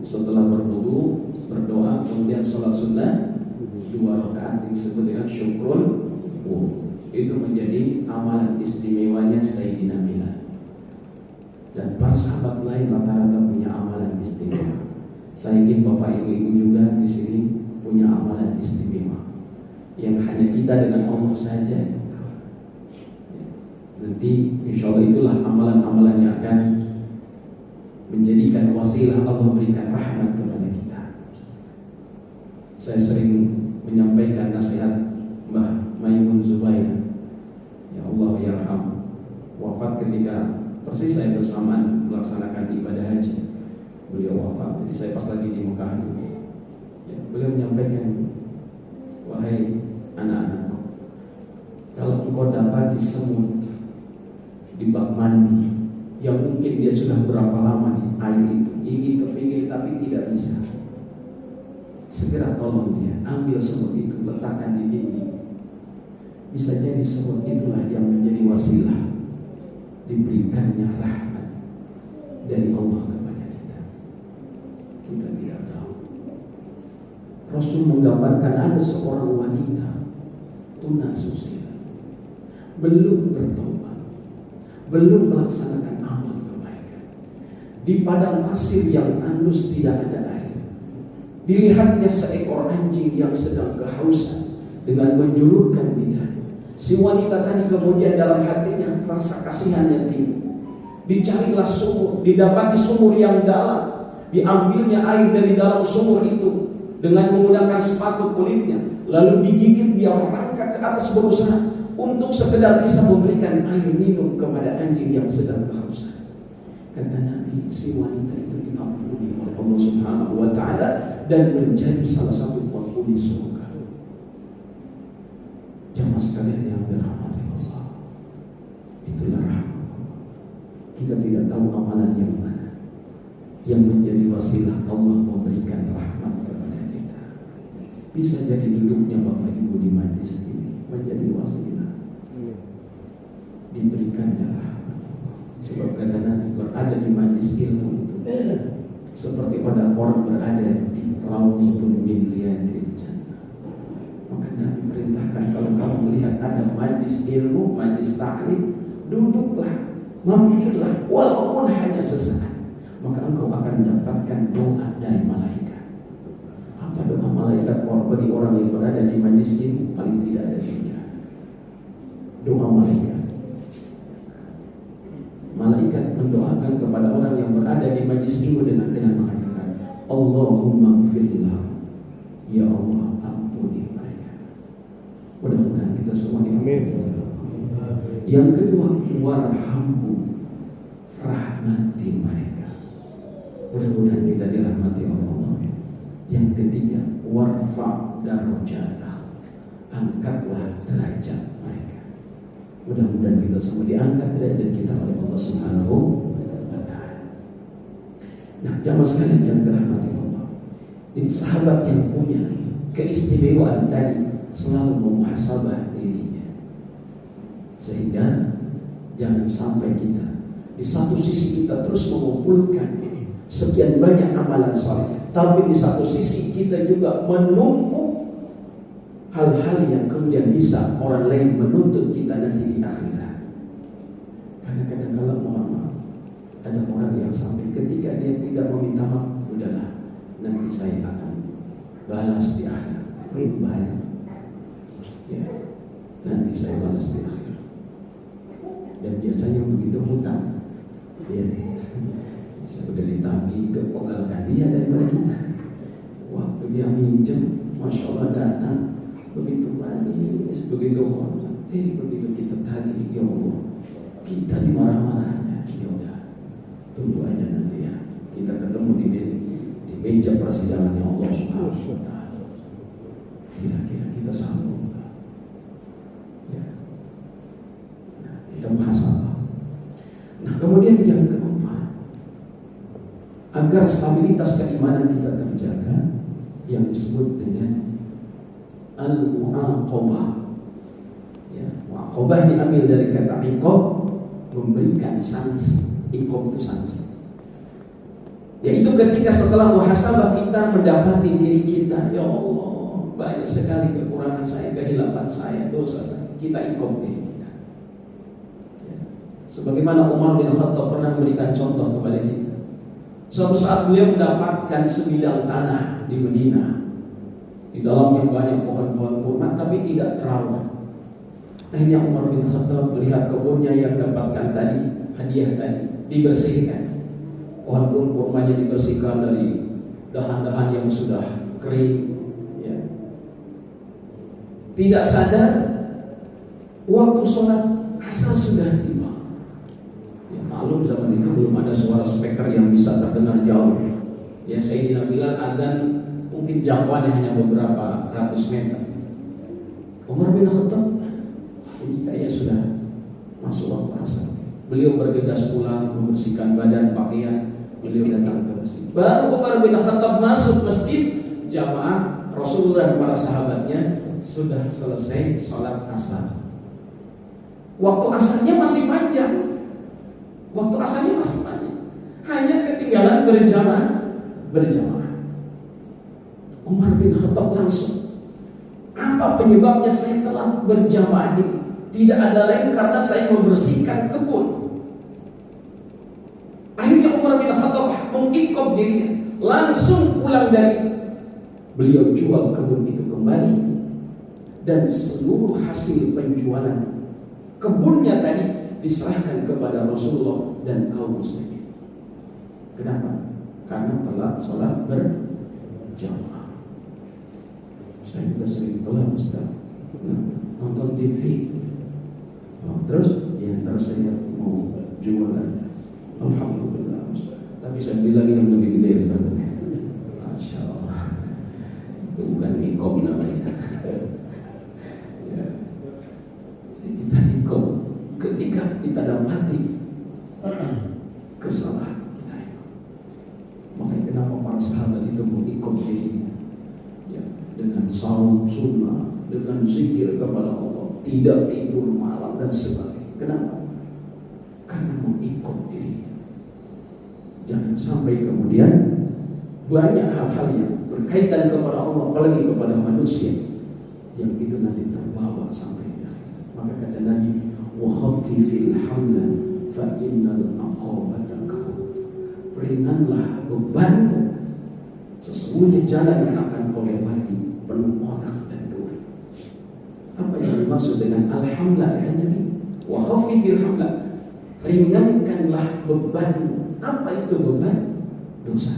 setelah berwudu berdoa, kemudian sholat sunnah 2 rakaat disebut dengan syukrul wudu. Itu menjadi amalan istimewanya Sayyidina Bilal. Dan para sahabat lain rata-rata punya amalan istimewa. Saya yakin Bapak Ibu juga di sini punya amalan istimewa yang hanya kita dengan Allah saja. Nanti insya Allah itulah amalan-amalan yang akan menjadikan wasilah Allah berikan rahmat kepada kita. Saya sering menyampaikan nasihat Mbah Maimun Zubair, ya Allah yarham, wafat ketika persis saya bersamaan melaksanakan ibadah haji. Beliau wafat, jadi saya pas lagi di Mekah dulu. Ya, beliau menyampaikan, wahai anak-anakku, kalau engkau dapati semut di bak mandi yang mungkin dia sudah berapa lama di air itu, ingin ke pinggir tapi tidak bisa, segera tolong dia, ambil semut itu, letakkan di dinding. Bisa jadi semut itulah yang menjadi wasilah diberikannya rahmat dari Allah kepada kita. Kita tidak tahu. Rasul menggambarkan ada seorang wanita tuna susila, belum bertobat, belum melaksanakan amal kebaikan, di padang pasir yang tandus tidak ada air. Dilihatnya seekor anjing yang sedang kehausan dengan menjulurkan lidah. Si wanita tadi kemudian dalam hatinya rasa kasihan yang tinggi. Dicarilah sumur, didapati sumur yang dalam, diambilnya air dari dalam sumur itu dengan menggunakan sepatu kulitnya, lalu digigit, dia merangkak ke atas berusaha untuk sekedar bisa memberikan air minum kepada anjing yang sedang kehausan. Kata Nabi, si wanita itu diampuni oleh Allah Subhanahu wa Ta'ala dan menjadi salah satu penghuni surga. Jamaah sekalian yang dirahmati Allah, itulah rahmat Allah. Kita tidak tahu amalan yang mana yang menjadi wasilah Allah memberikan rahmat kepada kita. Bisa jadi duduknya Bapak Ibu di majlis ini menjadi wasilah diberikannya rahmat Allah. Sebab kata Nabi, berada di majlis ilmu itu seperti pada orang berada di rawdatul min riyadil jannah. Maka Nabi perintahkan, kalau kamu melihat ada majlis ilmu, majlis ta'lim, duduklah, mampirlah, walaupun hanya sesaat, maka engkau akan mendapatkan doa dari malaikat. Apa doa malaikat bagi orang yang berada di majlis ilmu? Paling tidak ada 3. Doa malaikat. Malaikat mendoakan kepada orang yang berada di majlis ilmu dengan mengatakan, Allahumma gfirlah, ya Allah ampuni mereka. Mudah-mudahan kita semua diampuni. Yang kedua, warhamhu, rahmati mereka. Mudah-mudahan kita dirahmati Allah. Yang ketiga, warfa darajatah, angkatlah derajat mereka. Mudah-mudahan kita semua diangkat derajat kita oleh Allah Subhanahu wa Ta'ala. Nah, jamaah sekalian yang dirahmati Allah, ini sahabat yang punya keistimewaan tadi selalu memuhasabah dirinya, sehingga jangan sampai kita di satu sisi kita terus mengumpulkan sekian banyak amalan saleh, Tapi di satu sisi kita juga menumpuk hal-hal yang kemudian bisa orang lain menuntut kita nanti di akhirat. Karena kadang-kala mohon maaf, ada orang yang sampai ketika dia tidak meminta maaf, udahlah, nanti saya akan balas di akhirat. Ini bahaya. Ya, nanti saya balas di akhirat. Dan biasanya begitu hutang, ya, saya udah ditagih, kepogalkan dia daripada kita. Waktu dia minjem, masya Allah datang, begitu manis, begitu hormat. Begitu kita tagih, ya Allah, kita dimarah-marahnya. Ya udah, tunggu aja nanti ya, kita ketemu di sini di meja persidangan yang Allah Subhanahu wa Ta'ala. Kira-kira kita sanggup? Ya. Nah, kita muhasabah. Nah, kemudian yang keempat, agar stabilitas keimanan kita terjaga, yang disebut dengan al-mu'aqabah. Ya, mu'aqabah diambil dari kata iqab, memberikan sanksi. Iqab itu sanksi. Yaitu ketika setelah muhasabah kita mendapati diri kita, ya Allah, banyak sekali kekurangan saya, kehilapan saya, dosa saya. Kita iqab diri kita. Ya. Sebagaimana Umar bin Khattab pernah memberikan contoh kepada kita. Suatu saat beliau mendapatkan sebidang tanah di Madinah. Di dalamnya banyak pohon-pohon kurma, tapi tidak terawat. Akhirnya Umar bin Khattab melihat kebunnya yang dapatkan tadi, hadiah tadi, dibersihkan. Pohon kurmanya dibersihkan dari dahan-dahan yang sudah kering. Ya. Tidak sadar, waktu sholat asar sudah tiba. Ya, malum zaman itu belum ada suara speaker yang bisa terdengar jauh. Ya, Sayyidina Bilal adzan mungkin jangkauannya hanya beberapa ratus meter. Umar bin Khattab, ini kayaknya sudah masuk waktu asar. Beliau bergegas pulang, membersihkan badan, pakaian. Beliau datang ke masjid. Baru Umar bin Khattab masuk masjid, jamaah Rasulullah dan para sahabatnya sudah selesai sholat asar. Waktu asarnya masih panjang. Hanya ketinggalan berjamaah. Umar bin Khattab langsung, apa penyebabnya saya telah berjamaah ini? Tidak ada lain karena saya membersihkan kebun. Akhirnya Umar bin Khattab mengiqab dirinya, langsung pulang dari. Beliau jual kebun itu kembali, dan seluruh hasil penjualan kebunnya tadi diserahkan kepada Rasulullah dan kaum muslimin. Kenapa? Karena telat sholat berjamaah. Saya juga sering telat, Ustaz. Nonton TV. Terus saya mau jualan. Alhamdulillah, Ustaz. Tapi saya bilang yang lebih gede, Ustaz. Masya Allah. Itu bukan iqab namanya. Ya. Kita iqab ketika kita dapati kesalahan kita iqab. Makanya kenapa para sahabat itu mengiqab dirinya, ya, dengan saum sunnah, dengan zikir kepada Allah, tidak tidur malam dan sebagainya. Kenapa? Karena mengiqab dirinya. Jangan sampai kemudian banyak hal-hal yang berkaitan kepada Allah, apalagi kepada manusia, yang itu nanti terbawa sampai akhir. Maka kata Nabi, wa khaffifil hamla fa innal aqabata kahf. Ringanlah bebanmu, sesungguhnya jalan yang akan kau lewati penuh onak dan duri. Apa yang dimaksud dengan alhamla kata Nabi? Wa khaffifil hamla, ringankanlah bebanmu. Apa itu beban? Dosa.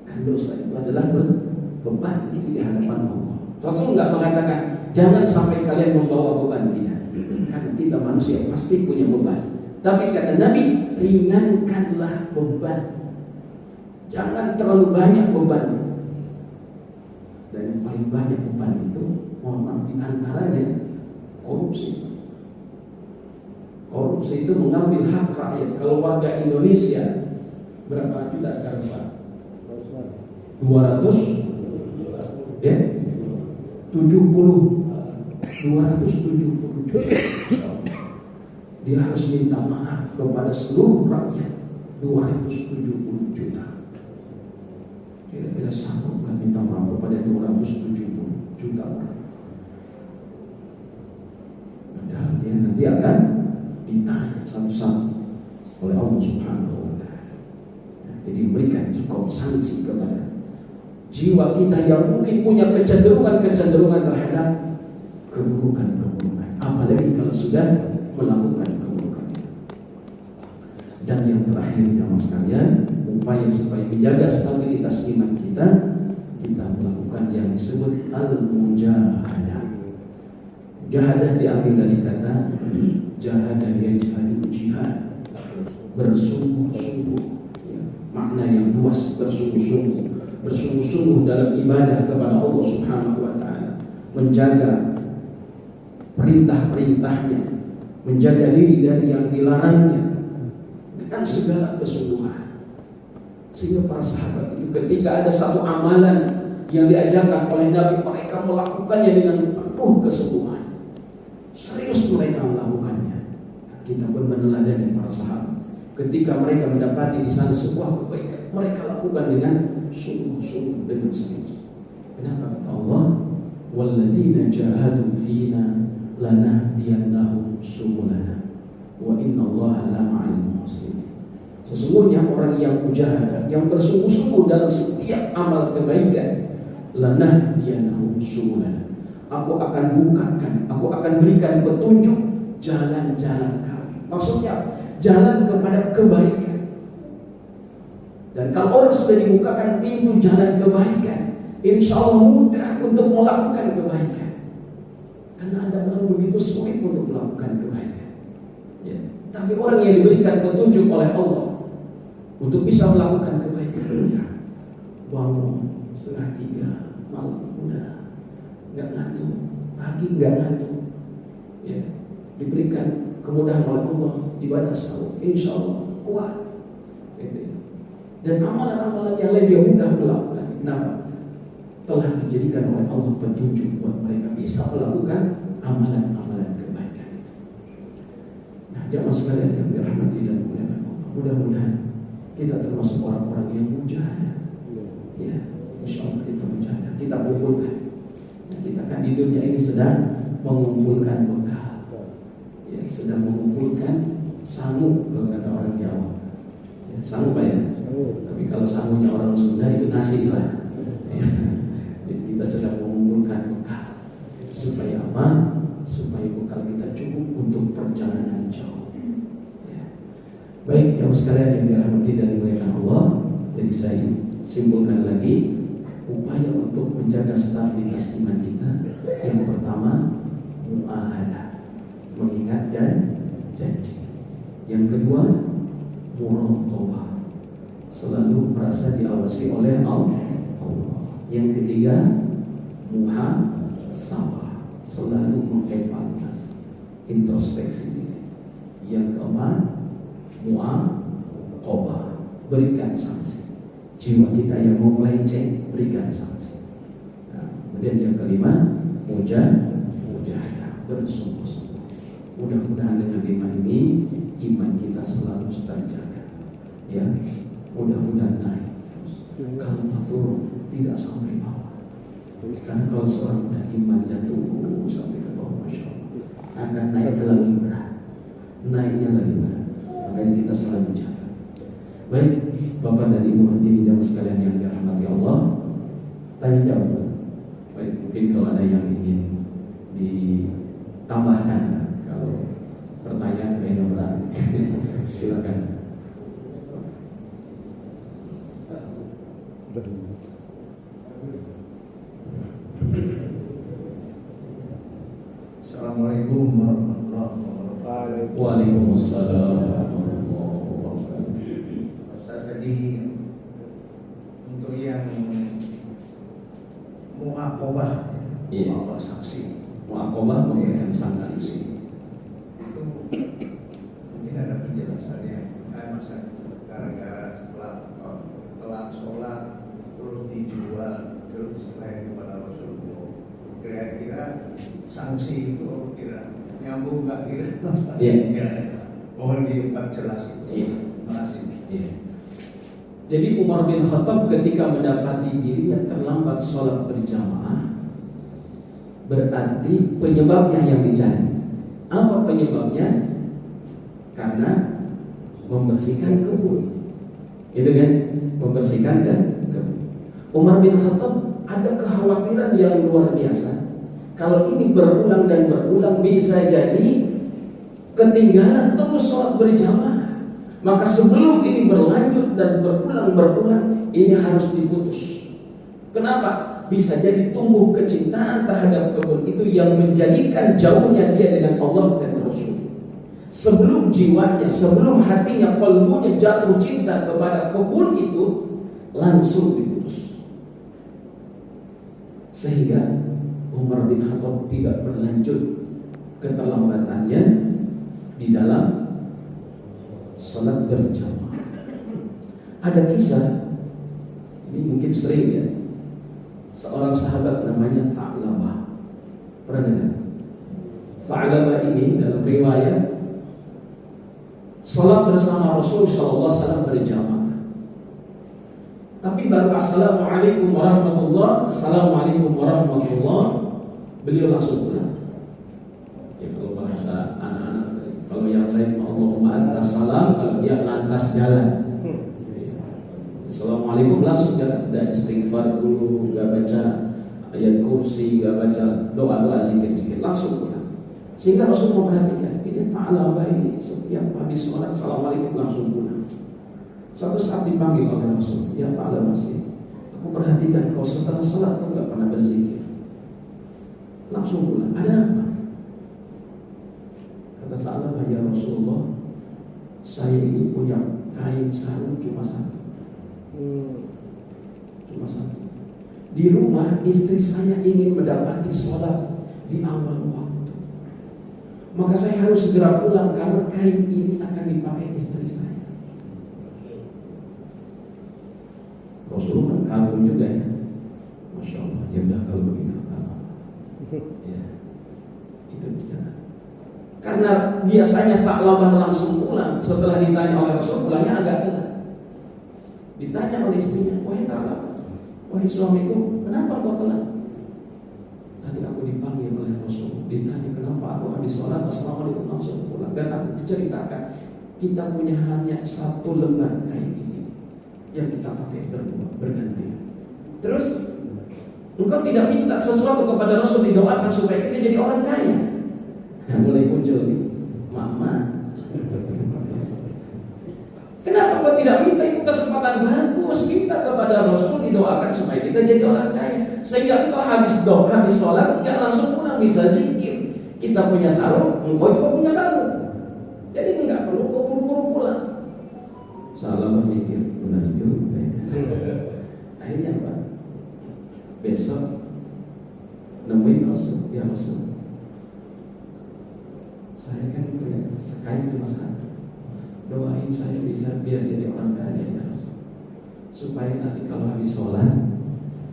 Kan dosa itu adalah beban di hadapan Allah. Rasul enggak mengatakan jangan sampai kalian membawa beban, tidak. Kan kita manusia pasti punya beban. Tapi kata Nabi, ringankanlah beban. Jangan terlalu banyak beban. Dan yang paling banyak beban itu, mohon maaf, di antaranya korupsi. Korupsi itu mengambil hak rakyat. Kalau warga Indonesia berapa juta sekarang Pak? 200 ya? 270 juta. Dia harus minta maaf kepada seluruh rakyat. 270 juta. Kira-kira sanggup nggak minta maaf kepada 270 juta orang? Padahal dia nanti akan ditanya satu-satu oleh Allah Subhanahu wa Ta'ala. Jadi berikan cukup sanksi kepada jiwa kita yang mungkin punya kecenderungan terhadap keburukan, apalagi kalau sudah melakukan keburukan. Dan yang terakhir jamaah sekalian, upaya supaya menjaga stabilitas iman kita melakukan yang disebut al-mujahadah. Mujahadah diambil dari kata jahadah, yajhadu, jihad, bersungguh-sungguh, ya, makna yang luas, bersungguh-sungguh dalam ibadah kepada Allah Subhanahu wa Ta'ala, menjaga perintah-perintahnya, menjaga diri dari yang dilarangnya dengan segala kesungguhan. Sehingga para sahabat itu ketika ada satu amalan yang diajarkan oleh Nabi, mereka melakukannya dengan penuh kesungguhan. Serius mereka melakukannya. Kita pun meneladani para sahabat. Ketika mereka mendapati di sana sebuah kebaikan, mereka lakukan dengan sungguh-sungguh, dengan serius. Kenapa? Kata Allah, walladzina jahadu fina lanahdiyannahum subulana wa innallaha lama'al muhsinin. Sesungguhnya orang yang mujahadah, yang bersungguh-sungguh dalam setiap amal kebaikan, lanahdiyannahum subulana, aku akan bukakan, aku akan berikan petunjuk jalan-jalan kami. Maksudnya jalan kepada kebaikan. Dan kalau orang sudah dibukakan pintu jalan kebaikan, insya Allah mudah untuk melakukan kebaikan. Karena ada orang begitu sulit untuk melakukan kebaikan, ya. Tapi orang yang diberikan petunjuk oleh Allah untuk bisa melakukan kebaikan, ya, bangun 2:30 malam udah nggak ngantuk, pagi nggak ngantuk, ya, diberikan kemudahan oleh Allah, ibadah sahur, insya Allah kuat, gitu. Dan amalan-amalan yang lain dia mudah melakukan. Kenapa? Telah dijadikan oleh Allah petunjuk buat mereka bisa melakukan amalan-amalan kebaikan itu. Nah, jamaah sekalian yang dirahmati dan dimuliakan Allah, mudah-mudahan kita termasuk orang-orang yang mujahadah, ya, insya Allah kita mujahadah, kita kumpulkan. Nah, kita kan di dunia ini sedang mengumpulkan bekal, ya, sedang mengumpulkan sangu kalau kata orang Jawa, ya, sangu Pak ya. Tapi kalau sangunya orang Sunda itu nasi lah, ya. Jadi kita sedang mengumpulkan bekal supaya apa? Supaya bekal kita cukup untuk perjalanan jauh, ya. Baik, yang sekalian yang dirahmati dan dimuliakan Allah, jadi saya simpulkan lagi upaya untuk menjaga stabilitas iman kita. Yang pertama, mu'ahadah, mengingat janji. Yang kedua, muraqabah, selalu merasa diawasi oleh Allah. Yang ketiga, muhasabah, selalu mengevaluasi, introspeksi diri. Yang keempat, mu'aqabah, berikan sanksi. Jiwa kita yang mau melenceng, berikan sanksi. Nah, kemudian yang kelima, mujahadah, bersungguh-sungguh. Mudah-mudahan dengan iman ini, iman kita selalu terjaga, ya. Mudah-mudahan naik terus. Kalau tak turun, tidak sampai bawah. Karena kalau seorang sudah iman dan turun sampai ke bawah, masya Allah, akan naik lebih berat, naiknya lebih berat. Makanya kita selalu jaga. Baik, Bapak dan Ibu hadirin jamaah sekalian yang dirahmati Allah, tanya jawab. Baik, mungkin kalau ada yang ingin ditambahkan, kalau pertanyaan kayaknya berat, silakan. Assalamualaikum warahmatullahi wabarakatuh. Waalaikumsalam warahmatullahi wabarakatuh. Ustaz, tadi untuk yang mu'aqabah, Iya. mu'aqabah sanksi, Mu'aqabah memberikan sanksi. itu mungkin ada penjelasannya. Masa gara-gara telat sholat terus dijual, terus diserahin kepada Rasulullah, kira-kira sanksi itu kira nyambung nggak kira? Iya. Ya, mohon diperjelas itu. Iya. Terima kasih. Iya. Jadi Umar bin Khattab ketika mendapati dirinya terlambat sholat berjamaah, berarti penyebabnya yang dicari. Apa penyebabnya? Karena membersihkan kebun, itu kan? Membersihkan kebun. Umar bin Khattab ada kekhawatiran yang luar biasa. Kalau ini berulang dan berulang, bisa jadi ketinggalan terus sholat berjamaah. Maka sebelum ini berlanjut dan berulang, ini harus diputus. Kenapa? Bisa jadi tumbuh kecintaan terhadap kebun itu yang menjadikan jauhnya dia dengan Allah dan Rasul. Sebelum jiwanya, sebelum hatinya, qalbunya jatuh cinta kepada kebun itu, langsung diputus. Sehingga Umar bin Khattab tidak berlanjut keterlambatannya di dalam salat berjamaah. Ada kisah, ini mungkin sering ya, seorang sahabat namanya Tha'labah. Pernah dengar? Tha'labah ini dalam riwayat salat bersama Rasul sallallahu alaihi wasallam berjamaah. Tapi baru assalamualaikum warahmatullah, beliau langsung pulang. Ya kalau bahasa anak-anak, kalau yang lain Allahumma antas salam, kalau dia lantas jalan. Assalamualaikum langsung jalan, dan istighfar dulu, gak baca ayat kursi, gak baca doa-doa zikir-zikir, langsung pulang. Sehingga Rasul memperhatikan, ini Tha'labah ini setiap habis sholat assalamualaikum langsung pulang. Suatu saat dipanggil oleh Rasul, ya Tha'labah, aku perhatikan kau setelah sholat kau gak pernah berzikir, langsung pulang. Ada apa? Kata Tha'labah, ya Rasulullah, saya ini punya kain sarung cuma satu. Cuma satu. Di rumah istri saya ingin mendapati sholat di awal waktu, maka saya harus segera pulang karena kain ini akan dipakai istri saya. Rasulullah kagum juga ya, Masya Allah. Ya udah kalau begitu ya, itu bisa. Karena biasanya Tha'labah langsung pulang setelah ditanya oleh Rasul, pulangnya agak telat. Ditanya oleh istrinya, wahai Tha'labah, wahai suamiku, kenapa kau telat? Tadi aku dipanggil oleh Rasul, ditanya kenapa aku habis sholat assalamualaikum langsung pulang. Dan aku ceritakan, kita punya hanya satu lembar kain ini yang kita pakai berdua, bergantian. Terus engkau tidak minta sesuatu kepada Rasul didoakan supaya kita jadi orang kaya? Nah, mulai muncul nih, mama. Kenapa kau tidak minta? Itu kesempatan bagus, minta kepada Rasul didoakan supaya kita jadi orang kaya. Sehingga engkau habis doa, habis sholat, enggak langsung pulang, bisa zikir. Kita punya sarung, engkau juga punya sarung. Jadi enggak perlu kau buru-buru pulang. Salah berpikir, benar juga. Akhirnya apa? Besok nemuin Rasul, ya Rasul, saya kan punya kain cuma satu. Doain saya bisa biar jadi orang kaya ya Rasul, supaya nanti kalau habis sholat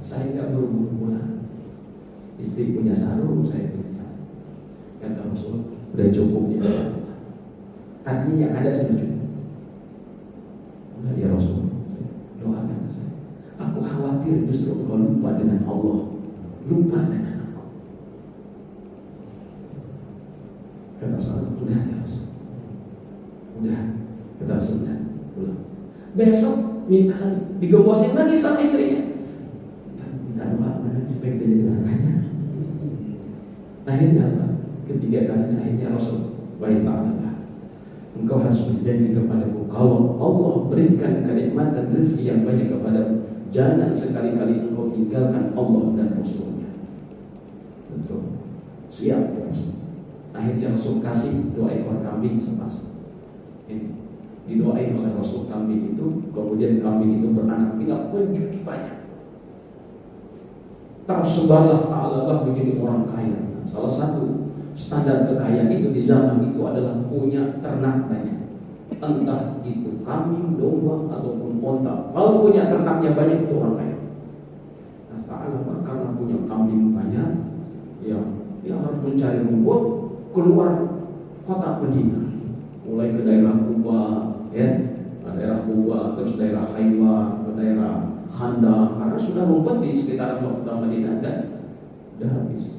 saya nggak buru-buru pulang. Istri punya sarung, saya punya sarung. Kata Rasul, udah cukup ya. Artinya yang ada sudah cukup. Enggak ya Rasul, doakan saya. Aku khawatir justru engkau lupa dengan Allah, lupa dengan aku. Kata sahabat, udah ya Rasul, udah. Kata Rasul, udah pulang. Besok minta lagi, digembosin lagi sama istrinya. Minta doa supaya kita jadi orang kaya. Akhirnya apa? Ketiga kalinya akhirnya Rasul, wahai Tha'labah, engkau harus berjanji kepadaku, kalau Allah berikan kenikmatan rezeki yang banyak kepadamu, jangan sekali-kali engkau tinggalkan Allah dan Rasulnya. Betul. Siap ya Rasul. Akhirnya Rasul kasih 2 ekor kambing sepasang. Ini didoain oleh Rasul kambing itu, kemudian kambing itu beranak pinak menjadi banyak. Tersebarlah Tha'labah menjadi orang kaya. Salah satu standar kekayaan itu di zaman itu adalah punya ternak banyak. Entah itu kambing, domba ataupun onta. Kalau punya ternaknya banyak itu orang kaya. Nah, Tha'labah karena punya kambing banyak, ya dia harus mencari rumput keluar kota Madinah, mulai ke daerah Kuba, ya, daerah Buba, terus daerah Khaybar, ke daerah Khandaq, karena sudah rumput di sekitar Kota Madinah udah habis.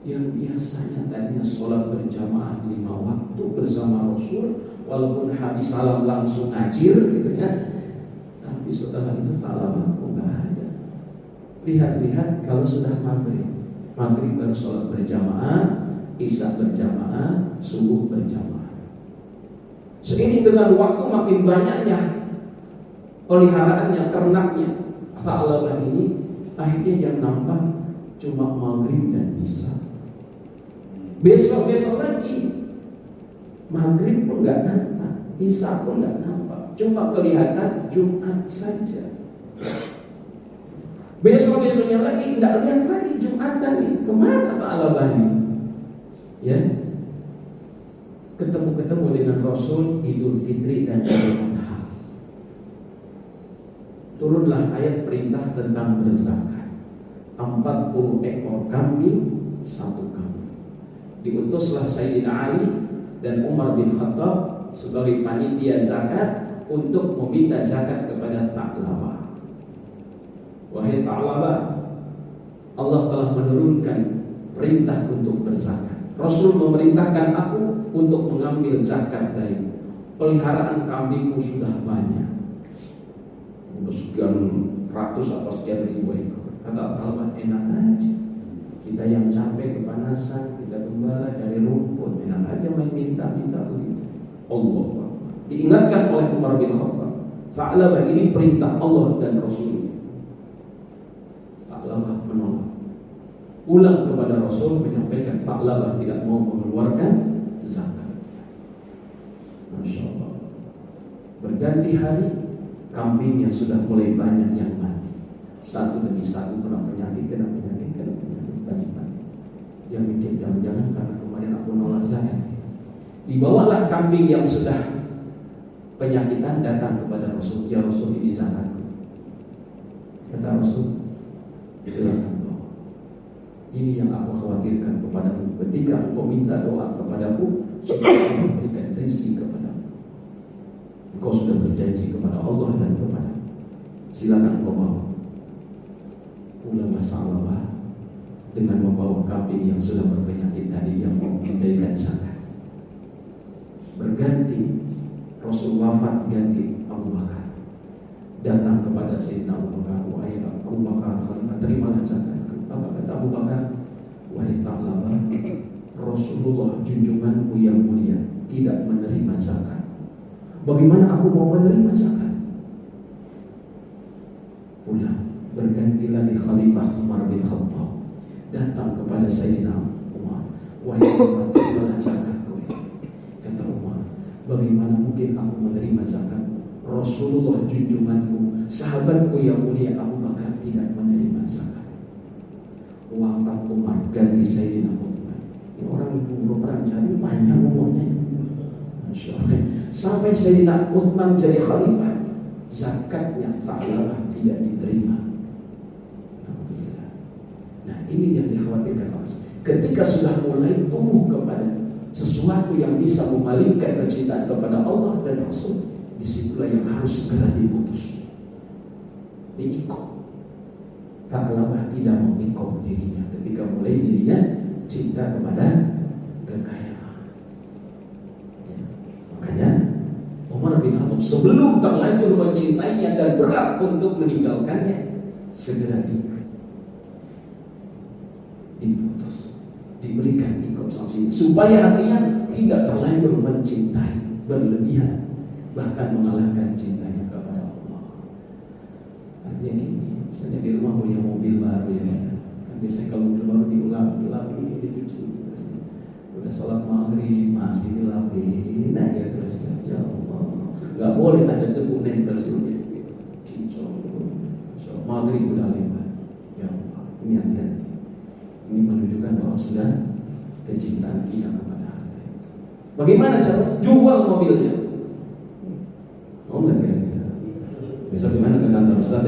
Yang biasanya tadinya sholat berjamaah 5 waktu bersama Rasul, walaupun habis salam langsung ngajir gitu ya, tapi setelah itu salam kok nggak ada. Lihat-lihat kalau sudah maghrib baru sholat berjamaah, isya berjamaah, subuh berjamaah. Seiring dengan waktu makin banyaknya peliharaannya, ternaknya Tha'labah ini, akhirnya yang nampak cuma maghrib dan isya. Besok lagi maghrib pun nggak nampak, isya pun nggak nampak, cuma kelihatan Jumat saja. Besoknya lagi nggak lihat lagi Jumatan nih, kemana Tha'labah ini? Ya, ketemu dengan Rasul Idul Fitri dan Idul Adha. Turunlah ayat perintah tentang berzakat. 40 ekor kambing, 1 kambing. Diutuslah Sayyidina Ali dan Umar bin Khattab sebagai panitia zakat untuk meminta zakat kepada Tha'labah. Wahai Tha'labah, Allah telah menurunkan perintah untuk berzakat. Rasul memerintahkan aku untuk mengambil zakat darimu. Peliharaan kambingmu sudah banyak, udah sekian ratus atau sekian ribu ekor. Kata Tha'labah, enak aja, kita yang capek kepanasan, kita gembala cari rumput, enak aja main minta-minta begitu. Allah diingatkan oleh Umar bin Khattab, Tha'labah ini perintah Allah dan Rasul. Tha'labah menolak. Pulang kepada Rasul menyampaikan Tha'labah tidak mau mengeluarkan zakat. Masya Allah. Berganti hari, kambingnya sudah mulai banyak yang mati. Satu demi satu kena penyakit, mati. Yang mikir jangan-jangan karena kemarin aku nolak zakat. Dibawalah kambing yang sudah penyakitan datang kepada Rasul. Ya Rasul, ini zakatku. Kata Rasul, silakan. Ini yang aku khawatirkan kepadamu ketika engkau minta doa kepadaku supaya aku memberikan rezeki kepadamu. Engkau sudah berjanji kepada Allah dan kepada. Silakan engkau bawa. Pulanglah Tha'labah dengan membawa kambing yang sudah berpenyakit tadi yang mau dijadikan zakat. Berganti Rasul wafat, ganti Abu Bakar. Datang kepada Sayyidina Abu Bakar, wahai Abu Bakar, khalifah, terimalah zakat. Apa kata Abu Bakar? Wahai Tha'labah, Rasulullah junjunganku yang mulia tidak menerima zakat. Bagaimana aku mau menerima zakat? Pulang, berganti lagi Khalifah Umar bin Khattab. Datang kepada Sayyidina Umar, wahai Umar, terimalah zakatku. Kata Umar, bagaimana mungkin aku menerima zakat? Rasulullah junjunganku, sahabatku yang mulia Abu Bakar tidak menerima zakat. Wafat Umar, ganti Sayyidina Uthman. Ini orang ibu perang jadi panjang umurnya. Masya Allah. Sampai Sayyidina Uthman jadi khalifah, zakatnya Tha'labah tidak diterima. Nah, ini yang dikhawatirkan Allah. Ketika sudah mulai tumbuh kepada sesuatu yang bisa memalingkan kecintaan kepada Allah dan Rasul, disitulah yang harus segera diputus, diikut. Tha'labah tidak mengikut dirinya ketika mulai dirinya cinta kepada kekayaan. Ya. Makanya Umar bin Khattab sebelum terlanjur mencintainya dan berat untuk meninggalkannya, segera diputus, diberikan ikut sanksi supaya hatinya tidak terlanjur mencintai berlebihan, bahkan mengalahkan cintanya kepada Allah. Artinya gini, misalnya di rumah punya mobil baru ya, kan biasanya kalau mobil baru diulap ini dicuci, terus udah sholat maghrib masih dilapin, nah ya terus ya Allah, nggak boleh ada debu nempel sini, sholat maghrib udah lewat, ya Allah, ini hati-hati, ini menunjukkan bahwa sudah kecintaan kita kepada harta. Bagaimana cara jual mobilnya? Oh enggak kira-kira. Besok gimana ke kantor Ustaz?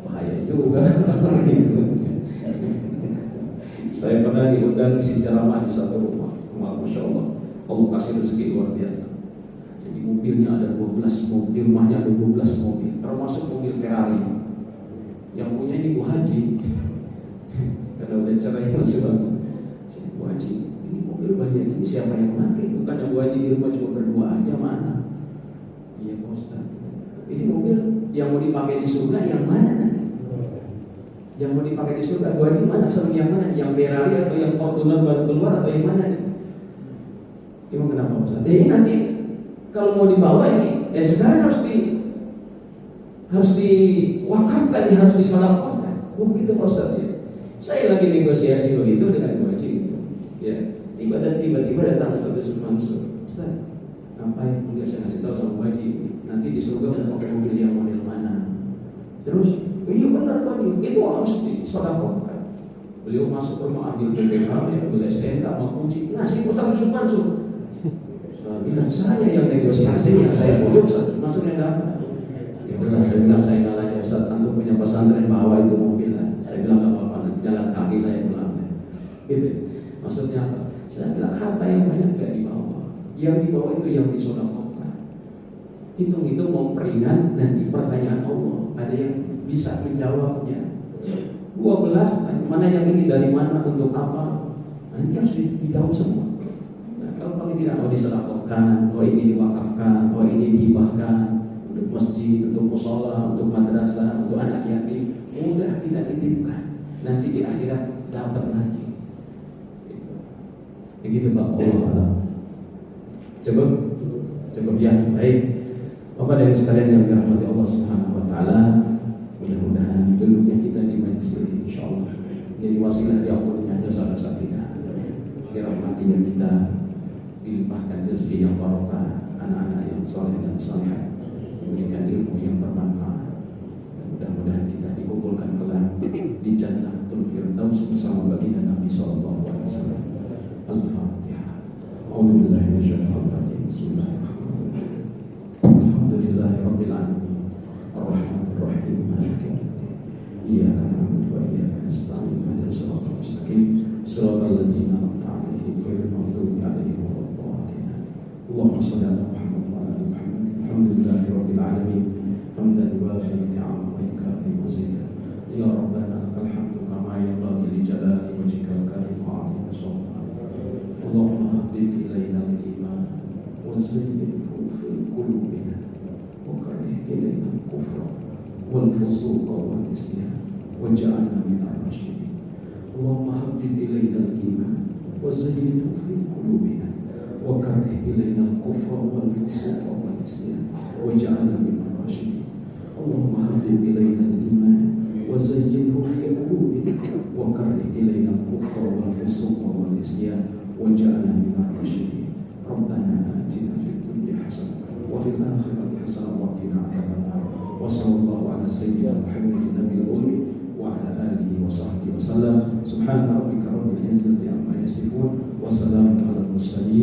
Bahaya juga kalau gitu. Saya pernah diundang isi ceramah di satu rumah, Masya Allah, Allah kasih rezeki luar biasa. Jadi mobilnya ada 12 mobil, di rumahnya ada 12 mobil, termasuk mobil Ferrari. Yang punya ini Bu Haji. Karena udah cerai masuk Bu Haji, ini mobil banyak ini siapa yang pakai? Bukannya Bu Haji di rumah cuma berdua aja, mana? Iya Pak Ustaz. Ini mobil yang mau dipakai di surga yang mana nanti? Yang mau dipakai di surga Bu Haji mana? Senang yang mana? Yang Ferrari atau yang Fortuner baru keluar atau yang mana nih? Emang kenapa Ustaz? Ini nanti kalau mau dibawa ini, sekarang harus diwakafkan, harus disedekahkan. Begitu Pak Ustaz ya. Saya lagi negosiasi begitu dengan Bu Haji gitu. Ya, tiba-tiba datang Ustaz Mansur. Ustaz, ngapain? Enggak, saya ngasih tahu sama Bu Haji, nanti di surga mau pakai mobil yang model mana. Terus, iya benar Pak Haji, itu harus disedekahkan. Beliau masuk rumah ambil BPKB, ambil SNK, mau kunci, ngasih Ustaz Mansur. Bilang saya yang negosiasi, yang saya bujuk Ustaz Mansur yang dapat. Ya udah, saya bilang saya ngalah aja Ustaz, antum punya pesantren bawa itu mobil lah. Saya bilang nggak apa-apa, nanti jalan kaki saya pulang. Gitu. Maksudnya apa? Saya bilang harta yang banyak nggak dibawa, yang dibawa itu yang disedekahkan. Hitung-hitung memperingan nanti pertanyaan Allah, ada yang bisa menjawabnya. 12, mana yang ini dari mana untuk apa? Nanti harus dijawab semua. Nah, kalau tidak mau disedekahkan, ini diwakafkan, ini dihibahkan untuk masjid, untuk mushola, untuk madrasah, untuk anak yatim, mudah kita titipkan. Nanti di akhirat dapat lagi. Begitu Pak Allah. Cukup ya, baik. Bapak dan sekalian yang dirahmati Allah Subhanahu wa taala, mudah-mudahan duduknya kita di majelis ini insyaallah jadi wasilah diampuninya dosa-dosa kita. Dirahmatinya kita, dilimpahkan rezeki yang barokah, anak-anak yang saleh dan salihah, memberikan ilmu yang bermanfaat. Mudah-mudahan kita dikumpulkan kelak di Jannatul Firdaus bersama baginda Nabi sallallahu alaihi wasallam. Al-Fatihah. A'udzubillahi minasyaitonir rajim. Bismillahirrahmanirrahim. Alhamdulillahirabbil alamin. Arrahmanir rahim. Maliki yaumiddin. Iyyaka na'budu wa iyyaka nasta'in. Ihdinas siratal mustaqim. Shiratal ladzina an'amta 'alaihim ghairil maghdubi 'alaihim waladdallin. Allahumma shalli 'ala Muhammad wa 'ala ali Muhammad. Alhamdulillahirabbil alamin. Hamdan yuwafi ni'amahu wa yukafi mazidah. Ya Rabbana lakal hamdu kama yanbaghi li jalali wajhikal karim wa 'azimi sultanik. Allahumma habbib ilaina al-iman wa zayyinhu fi qulubina wa karrih ilaina al-kufra wal fusuqa wal isyan waj'alna minal rasyidin. Allahumma habbib ilaina al-iman wa zayyinhu fi qulubina wa karrih ilaina al-kufra wal fusuqa wal isyan waj'alna minal rasyidin. Allahumma habbib ilaina al-iman wa zayyinhu fi qulubina wa karrih ilaina al-kufra wal fusuqa wal isyan waj'alna minal rasyidin. Rabbana atina fid dunya hasanah wa fil akhirati hasanah wa qina adzabannar. Wa sallallahu ala sayyidina Muhammadin nabiyil ummi wa ala alihi wa sahbihi wa sallam. Subhana rabbika rabbil izzati amma yasifun wa salamun alal mursalin.